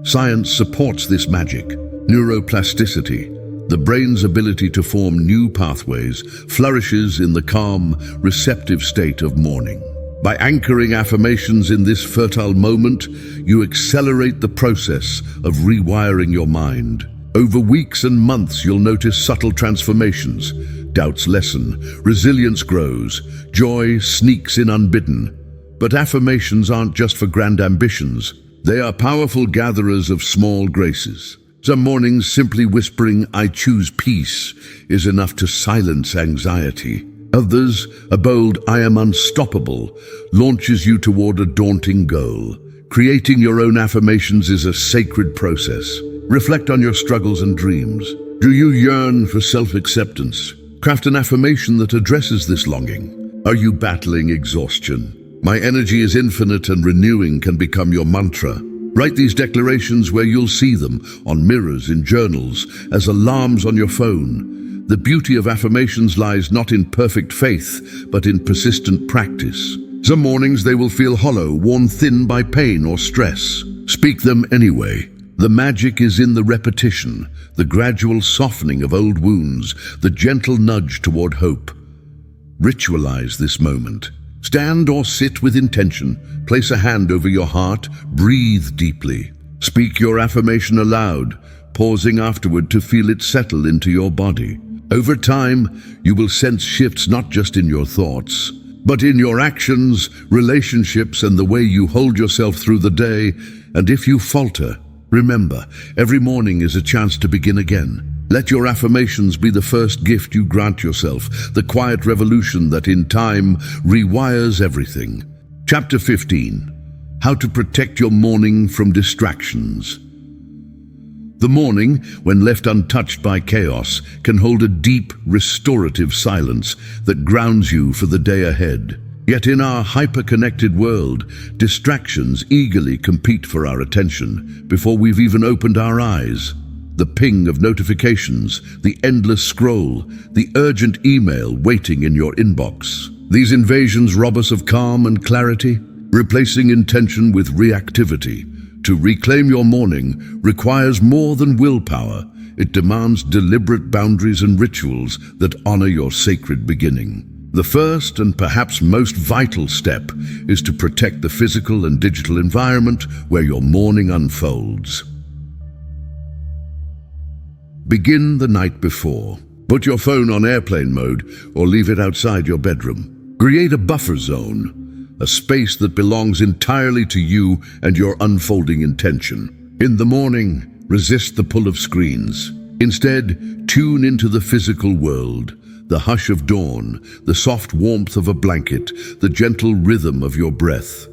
Science supports this magic. Neuroplasticity, the brain's ability to form new pathways, flourishes in the calm, receptive state of morning. By anchoring affirmations in this fertile moment, you accelerate the process of rewiring your mind. Over weeks and months, you'll notice subtle transformations. Doubts lessen, resilience grows, joy sneaks in unbidden. But affirmations aren't just for grand ambitions. They are powerful gatherers of small graces. Some mornings, simply whispering, "I choose peace," is enough to silence anxiety. Others, a bold "I am unstoppable," launches you toward a daunting goal. Creating your own affirmations is a sacred process. Reflect on your struggles and dreams. Do you yearn for self-acceptance, Craft an affirmation that addresses this longing. Are you battling exhaustion? My energy is infinite and renewing can become your mantra. Write these declarations where you'll see them, on mirrors, in journals, as alarms on your phone. The beauty of affirmations lies not in perfect faith, but in persistent practice. Some mornings they will feel hollow, worn thin by pain or stress. Speak them anyway. The magic is in the repetition, the gradual softening of old wounds, the gentle nudge toward hope. Ritualize this moment. Stand or sit with intention. Place a hand over your heart. Breathe deeply. Speak your affirmation aloud, pausing afterward to feel it settle into your body. Over time, you will sense shifts not just in your thoughts, but in your actions, relationships, and the way you hold yourself through the day. And if you falter, remember, every morning is a chance to begin again. Let your affirmations be the first gift you grant yourself, the quiet revolution that in time rewires everything. Chapter 15. How to protect your morning from distractions. The morning, when left untouched by chaos, can hold a deep, restorative silence that grounds you for the day ahead. Yet in our hyper-connected world, distractions eagerly compete for our attention before we've even opened our eyes. The ping of notifications, the endless scroll, the urgent email waiting in your inbox. These invasions rob us of calm and clarity, replacing intention with reactivity. To reclaim your morning requires more than willpower. It demands deliberate boundaries and rituals that honor your sacred beginning. The first and perhaps most vital step is to protect the physical and digital environment where your morning unfolds. Begin the night before. Put your phone on airplane mode or leave it outside your bedroom. Create a buffer zone, a space that belongs entirely to you and your unfolding intention. In the morning, resist the pull of screens. Instead, tune into the physical world, the hush of dawn, the soft warmth of a blanket, the gentle rhythm of your breath.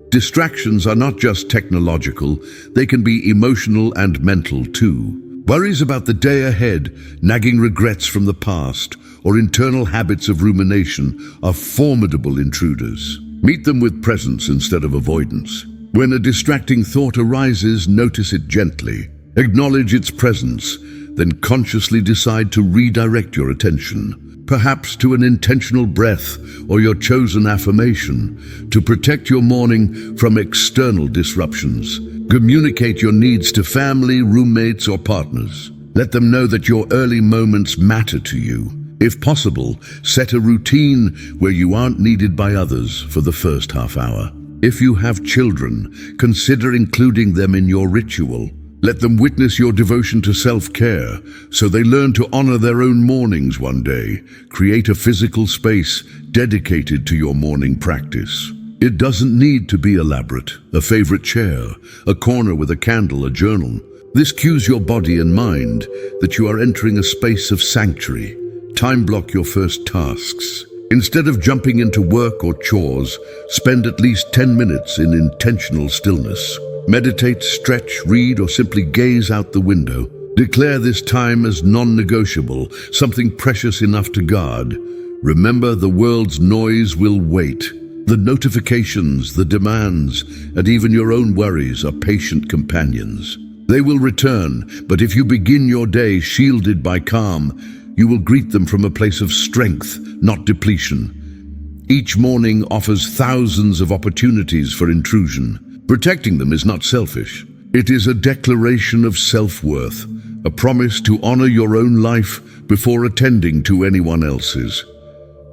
Distractions are not just technological, they can be emotional and mental too. Worries about the day ahead, nagging regrets from the past, or internal habits of rumination are formidable intruders. Meet them with presence instead of avoidance. When a distracting thought arises, notice it gently. Acknowledge its presence, then consciously decide to redirect your attention, perhaps to an intentional breath or your chosen affirmation, to protect your morning from external disruptions. Communicate your needs to family, roommates, or partners. Let them know that your early moments matter to you. If possible, set a routine where you aren't needed by others for the first half hour. If you have children, consider including them in your ritual. Let them witness your devotion to self-care so they learn to honor their own mornings one day. Create a physical space dedicated to your morning practice. It doesn't need to be elaborate. A favorite chair, a corner with a candle, a journal. This cues your body and mind that you are entering a space of sanctuary. Time block your first tasks. Instead of jumping into work or chores, spend at least 10 minutes in intentional stillness. Meditate, stretch, read, or simply gaze out the window. Declare this time as non-negotiable, something precious enough to guard. Remember, the world's noise will wait. The notifications, the demands, and even your own worries are patient companions. They will return, but if you begin your day shielded by calm, you will greet them from a place of strength, not depletion. Each morning offers thousands of opportunities for intrusion. Protecting them is not selfish. It is a declaration of self-worth, a promise to honor your own life before attending to anyone else's.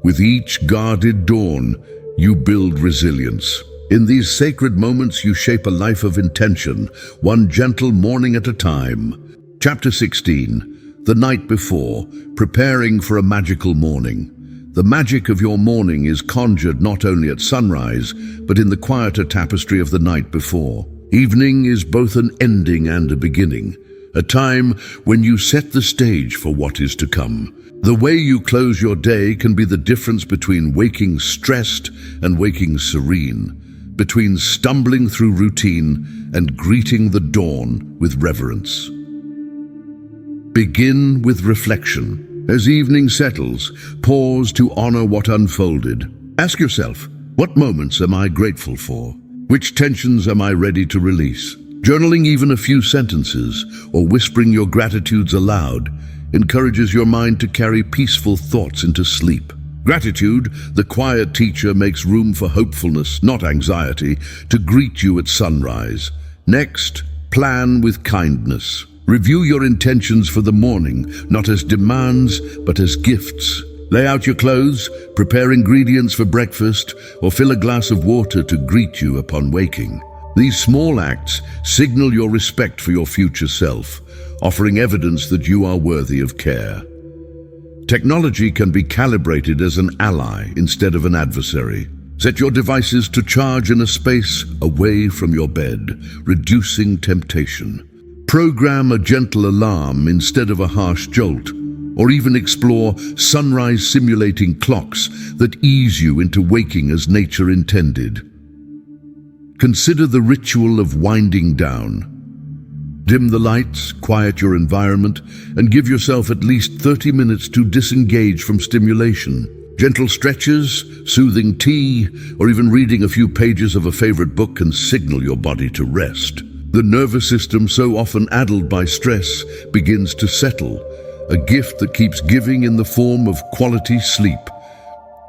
With each guarded dawn, you build resilience. In these sacred moments, you shape a life of intention, one gentle morning at a time. Chapter 16. The night before, preparing for a magical morning. The magic of your morning is conjured not only at sunrise, but in the quieter tapestry of the night before. Evening is both an ending and a beginning, a time when you set the stage for what is to come. The way you close your day can be the difference between waking stressed and waking serene, between stumbling through routine and greeting the dawn with reverence. Begin with reflection. As evening settles, pause to honor what unfolded. Ask yourself, what moments am I grateful for? Which tensions am I ready to release? Journaling even a few sentences or whispering your gratitudes aloud encourages your mind to carry peaceful thoughts into sleep. Gratitude, the quiet teacher, makes room for hopefulness, not anxiety, to greet you at sunrise. Next, plan with kindness. Review your intentions for the morning, not as demands, but as gifts. Lay out your clothes, prepare ingredients for breakfast, or fill a glass of water to greet you upon waking. These small acts signal your respect for your future self, offering evidence that you are worthy of care. Technology can be calibrated as an ally instead of an adversary. Set your devices to charge in a space away from your bed, reducing temptation. Program a gentle alarm instead of a harsh jolt, or even explore sunrise simulating clocks that ease you into waking as nature intended. Consider the ritual of winding down. Dim the lights, quiet your environment, and give yourself at least 30 minutes to disengage from stimulation. Gentle stretches, soothing tea, or even reading a few pages of a favorite book can signal your body to rest. The nervous system, so often addled by stress, begins to settle, a gift that keeps giving in the form of quality sleep.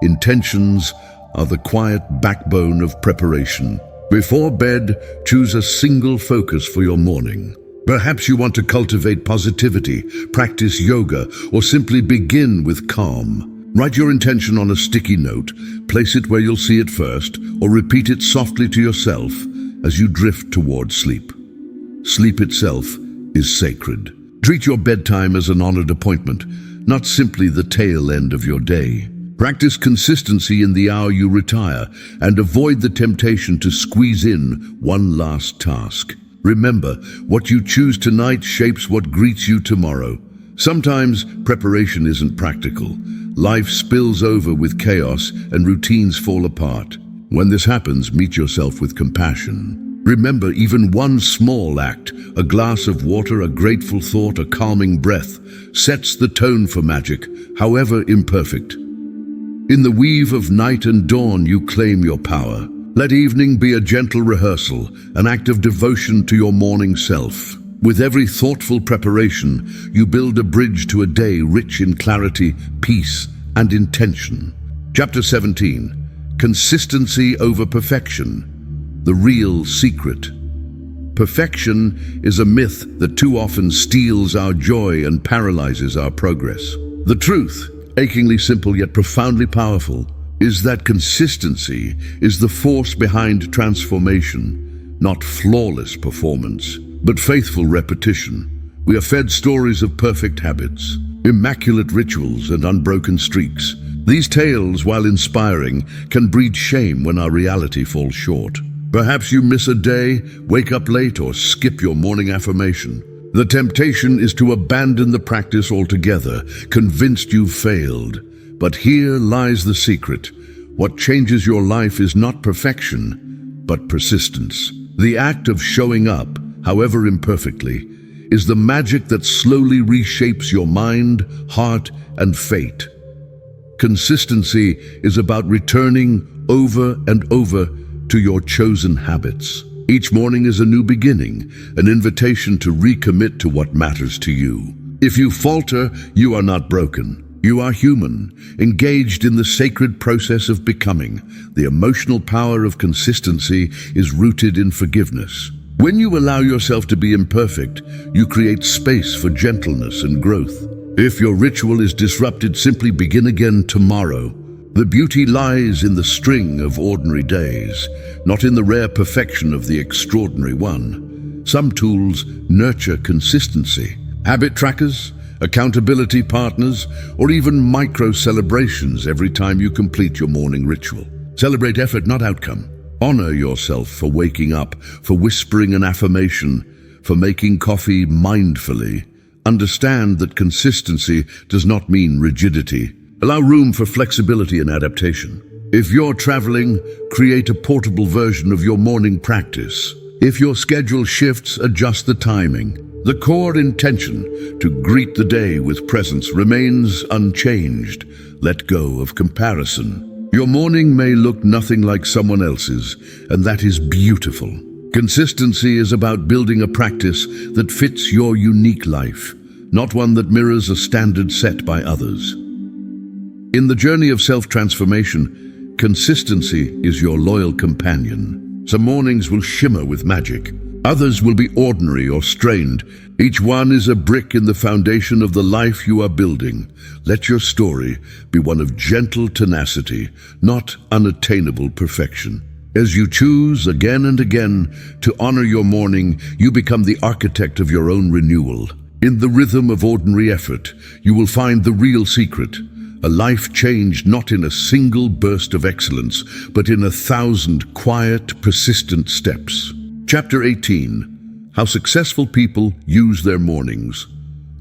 Intentions are the quiet backbone of preparation. Before bed, choose a single focus for your morning. Perhaps you want to cultivate positivity, practice yoga, or simply begin with calm. Write your intention on a sticky note, place it where you'll see it first, or repeat it softly to yourself as you drift toward sleep. Sleep itself is sacred. Treat your bedtime as an honored appointment, not simply the tail end of your day. Practice consistency in the hour you retire and avoid the temptation to squeeze in one last task. Remember, what you choose tonight shapes what greets you tomorrow. Sometimes preparation isn't practical. Life spills over with chaos and routines fall apart. When this happens, meet yourself with compassion. Remember, even one small act, a glass of water, a grateful thought, a calming breath, sets the tone for magic, however imperfect. In the weave of night and dawn, you claim your power. Let evening be a gentle rehearsal, an act of devotion to your morning self. With every thoughtful preparation, you build a bridge to a day rich in clarity, peace, and intention. Chapter 17. Consistency over perfection. The real secret. Perfection is a myth that too often steals our joy and paralyzes our progress. The truth, achingly simple yet profoundly powerful, is that consistency is the force behind transformation, not flawless performance, but faithful repetition. We are fed stories of perfect habits, immaculate rituals, and unbroken streaks. These tales, while inspiring, can breed shame when our reality falls short. Perhaps you miss a day, wake up late, or skip your morning affirmation. The temptation is to abandon the practice altogether, convinced you've failed. But here lies the secret. What changes your life is not perfection, but persistence. The act of showing up, however imperfectly, is the magic that slowly reshapes your mind, heart, and fate. Consistency is about returning over and over to your chosen habits. Each morning is a new beginning, an invitation to recommit to what matters to you. If you falter, you are not broken. You are human, engaged in the sacred process of becoming. The emotional power of consistency is rooted in forgiveness. When you allow yourself to be imperfect, you create space for gentleness and growth. If your ritual is disrupted, simply begin again tomorrow. The beauty lies in the string of ordinary days, not in the rare perfection of the extraordinary one. Some tools nurture consistency. Habit trackers, accountability partners, or even micro-celebrations every time you complete your morning ritual. Celebrate effort, not outcome. Honor yourself for waking up, for whispering an affirmation, for making coffee mindfully. Understand that consistency does not mean rigidity. Allow room for flexibility and adaptation. If you're traveling, create a portable version of your morning practice. If your schedule shifts, adjust the timing. The core intention, to greet the day with presence, remains unchanged. Let go of comparison. Your morning may look nothing like someone else's, and that is beautiful. Consistency is about building a practice that fits your unique life, not one that mirrors a standard set by others. In the journey of self-transformation, consistency is your loyal companion. Some mornings will shimmer with magic. Others will be ordinary or strained. Each one is a brick in the foundation of the life you are building. Let your story be one of gentle tenacity, not unattainable perfection. As you choose again and again to honor your morning, you become the architect of your own renewal. In the rhythm of ordinary effort, you will find the real secret. A life changed not in a single burst of excellence, but in 1,000 quiet, persistent steps. Chapter 18. How successful people use their mornings.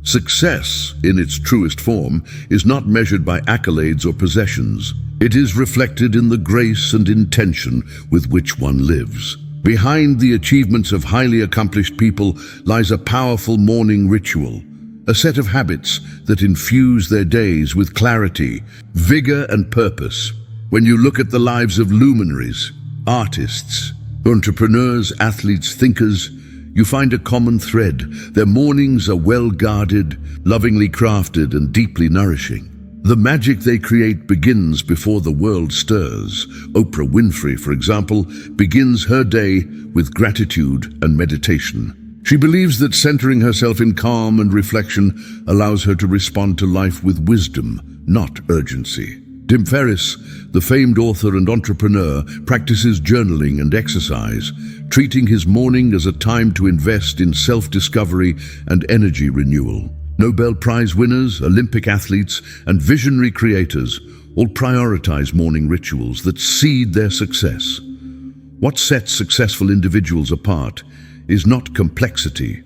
Success, in its truest form, is not measured by accolades or possessions. It is reflected in the grace and intention with which one lives. Behind the achievements of highly accomplished people lies a powerful morning ritual, a set of habits that infuse their days with clarity, vigor, and purpose. When you look at the lives of luminaries, artists, entrepreneurs, athletes, thinkers, you find a common thread. Their mornings are well guarded, lovingly crafted, and deeply nourishing. The magic they create begins before the world stirs. Oprah Winfrey, for example, begins her day with gratitude and meditation. She believes that centering herself in calm and reflection allows her to respond to life with wisdom, not urgency. Tim Ferriss, the famed author and entrepreneur, practices journaling and exercise, treating his morning as a time to invest in self-discovery and energy renewal. Nobel Prize winners, Olympic athletes, and visionary creators all prioritize morning rituals that seed their success. What sets successful individuals apart is not complexity,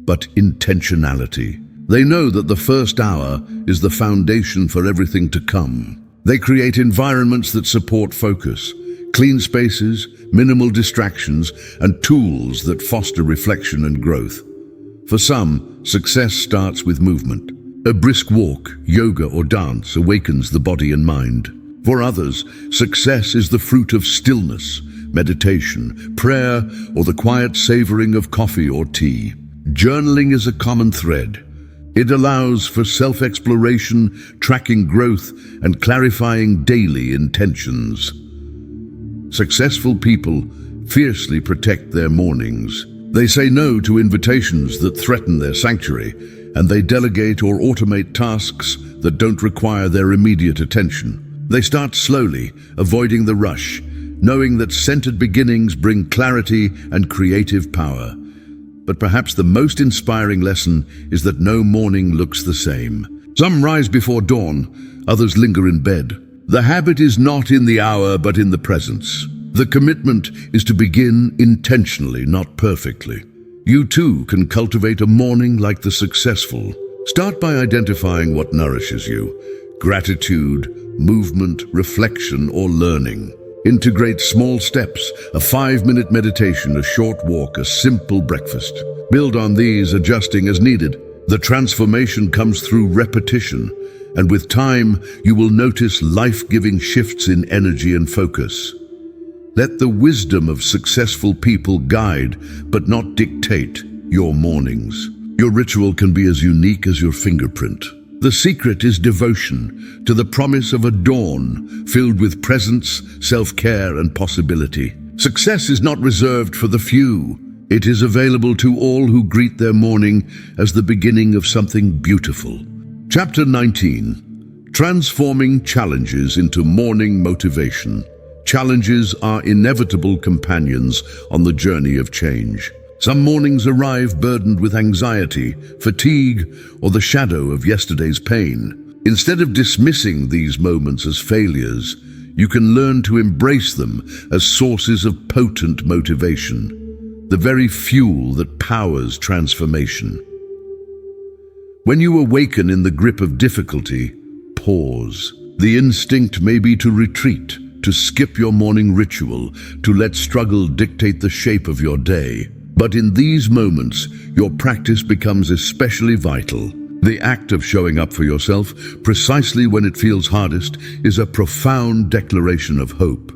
but intentionality. They know that the first hour is the foundation for everything to come. They create environments that support focus, clean spaces, minimal distractions, and tools that foster reflection and growth. For some, success starts with movement. A brisk walk, yoga, or dance awakens the body and mind. For others, success is the fruit of stillness, meditation, prayer, or the quiet savoring of coffee or tea. Journaling is a common thread. It allows for self-exploration, tracking growth, and clarifying daily intentions. Successful people fiercely protect their mornings. They say no to invitations that threaten their sanctuary, and they delegate or automate tasks that don't require their immediate attention. They start slowly, avoiding the rush, knowing that centered beginnings bring clarity and creative power. But perhaps the most inspiring lesson is that no morning looks the same. Some rise before dawn, others linger in bed. The habit is not in the hour, but in the presence. The commitment is to begin intentionally, not perfectly. You too can cultivate a morning like the successful. Start by identifying what nourishes you: gratitude, movement, reflection, or learning. Integrate small steps, a 5-minute meditation, a short walk, a simple breakfast. Build on these, adjusting as needed. The transformation comes through repetition, and with time, you will notice life-giving shifts in energy and focus. Let the wisdom of successful people guide, but not dictate, your mornings. Your ritual can be as unique as your fingerprint. The secret is devotion to the promise of a dawn filled with presence, self-care, and possibility. Success is not reserved for the few. It is available to all who greet their morning as the beginning of something beautiful. Chapter 19. Transforming challenges into morning motivation. Challenges are inevitable companions on the journey of change. Some mornings arrive burdened with anxiety, fatigue, or the shadow of yesterday's pain. Instead of dismissing these moments as failures, you can learn to embrace them as sources of potent motivation, the very fuel that powers transformation. When you awaken in the grip of difficulty, pause. The instinct may be to retreat, to skip your morning ritual, to let struggle dictate the shape of your day. But in these moments, your practice becomes especially vital. The act of showing up for yourself, precisely when it feels hardest, is a profound declaration of hope.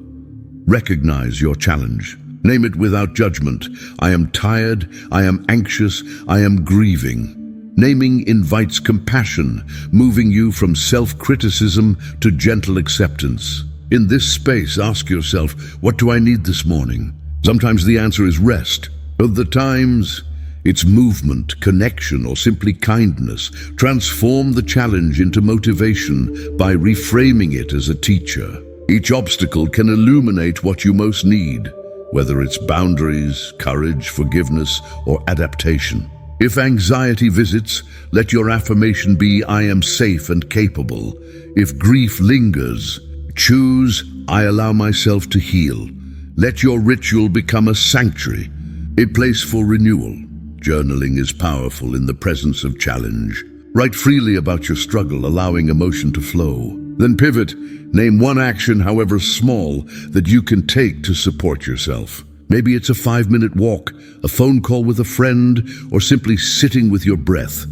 Recognize your challenge. Name it without judgment. I am tired, I am anxious, I am grieving. Naming invites compassion, moving you from self-criticism to gentle acceptance. In this space, ask yourself, what do I need this morning? Sometimes the answer is rest. Other times, it's movement, connection, or simply kindness. Transform the challenge into motivation by reframing it as a teacher. Each obstacle can illuminate what you most need, whether it's boundaries, courage, forgiveness, or adaptation. If anxiety visits, let your affirmation be, I am safe and capable. If grief lingers, choose, I allow myself to heal. Let your ritual become a sanctuary, a place for renewal. Journaling is powerful in the presence of challenge. Write freely about your struggle, allowing emotion to flow. Then pivot. Name one action, however small, that you can take to support yourself. Maybe it's a 5-minute walk, a phone call with a friend, or simply sitting with your breath.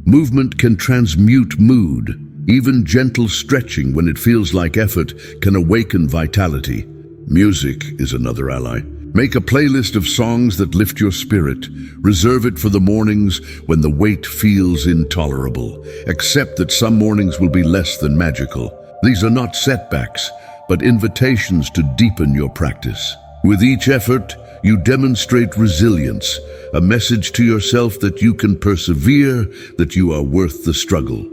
Movement can transmute mood. Even gentle stretching when it feels like effort can awaken vitality. Music is another ally. Make a playlist of songs that lift your spirit. Reserve it for the mornings when the weight feels intolerable. Accept that some mornings will be less than magical. These are not setbacks, but invitations to deepen your practice. With each effort, you demonstrate resilience, a message to yourself that you can persevere, that you are worth the struggle.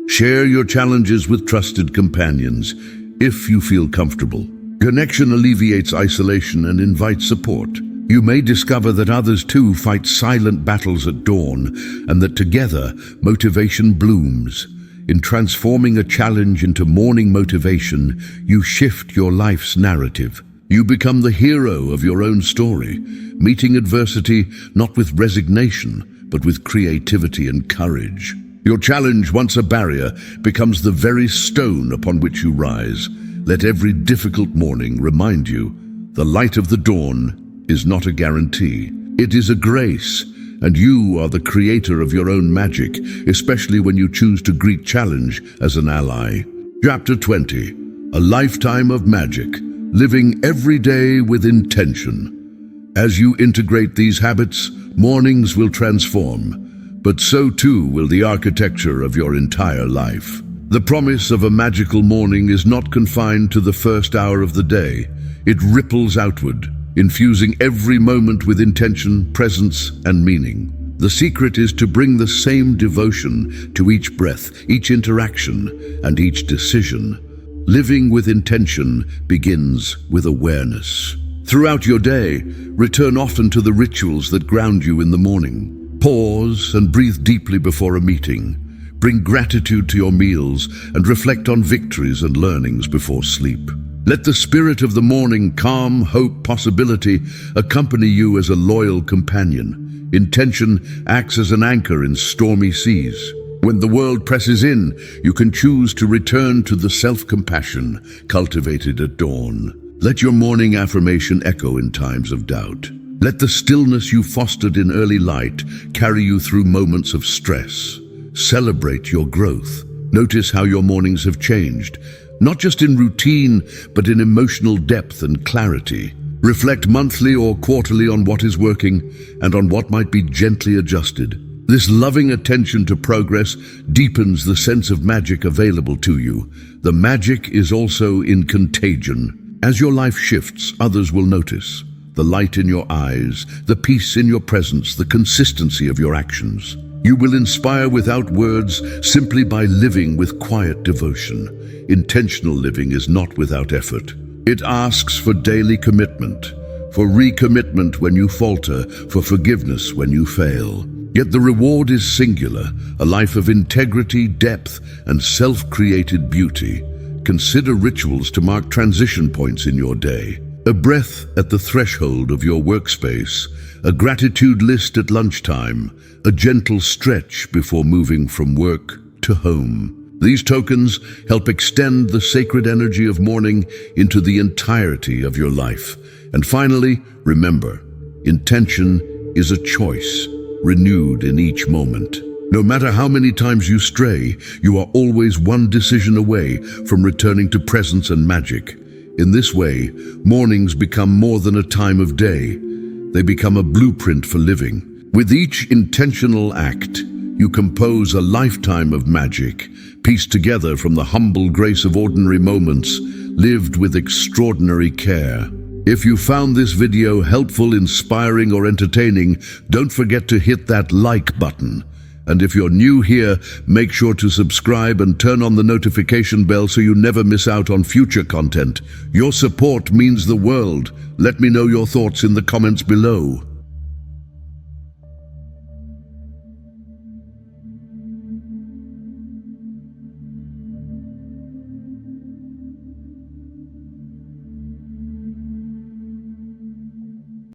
Share your challenges with trusted companions, if you feel comfortable. Connection alleviates isolation and invites support. You may discover that others too fight silent battles at dawn, and that together, motivation blooms. In transforming a challenge into morning motivation, you shift your life's narrative. You become the hero of your own story, meeting adversity not with resignation, but with creativity and courage. Your challenge, once a barrier, becomes the very stone upon which you rise. Let every difficult morning remind you, the light of the dawn is not a guarantee. It is a grace, and you are the creator of your own magic, especially when you choose to greet challenge as an ally. Chapter 20. A lifetime of magic. Living every day with intention. As you integrate these habits, mornings will transform, but so too will the architecture of your entire life. The promise of a magical morning is not confined to the first hour of the day. It ripples outward, infusing every moment with intention, presence, and meaning. The secret is to bring the same devotion to each breath, each interaction, and each decision. Living with intention begins with awareness. Throughout your day, return often to the rituals that ground you in the morning. Pause and breathe deeply before a meeting. Bring gratitude to your meals and reflect on victories and learnings before sleep. Let the spirit of the morning, calm, hope, possibility, accompany you as a loyal companion. Intention acts as an anchor in stormy seas. When the world presses in, you can choose to return to the self-compassion cultivated at dawn. Let your morning affirmation echo in times of doubt. Let the stillness you fostered in early light carry you through moments of stress. Celebrate your growth. Notice how your mornings have changed, not just in routine, but in emotional depth and clarity. Reflect monthly or quarterly on what is working and on what might be gently adjusted. This loving attention to progress deepens the sense of magic available to you. The magic is also in contagion. As your life shifts, others will notice. The light in your eyes, the peace in your presence, the consistency of your actions. You will inspire without words, simply by living with quiet devotion. Intentional living is not without effort. It asks for daily commitment, for recommitment when you falter, for forgiveness when you fail. Yet the reward is singular, a life of integrity, depth, and self-created beauty. Consider rituals to mark transition points in your day. A breath at the threshold of your workspace, a gratitude list at lunchtime, a gentle stretch before moving from work to home. These tokens help extend the sacred energy of morning into the entirety of your life. And finally, remember, Intention is a choice, renewed in each moment. No matter how many times you stray, you are always one decision away from returning to presence and magic. In this way, mornings become more than a time of day. They become a blueprint for living. With each intentional act, you compose a lifetime of magic, pieced together from the humble grace of ordinary moments, lived with extraordinary care. If you found this video helpful, inspiring, or entertaining, don't forget to hit that like button. And if you're new here, make sure to subscribe and turn on the notification bell so you never miss out on future content. Your support means the world. Let me know your thoughts in the comments below.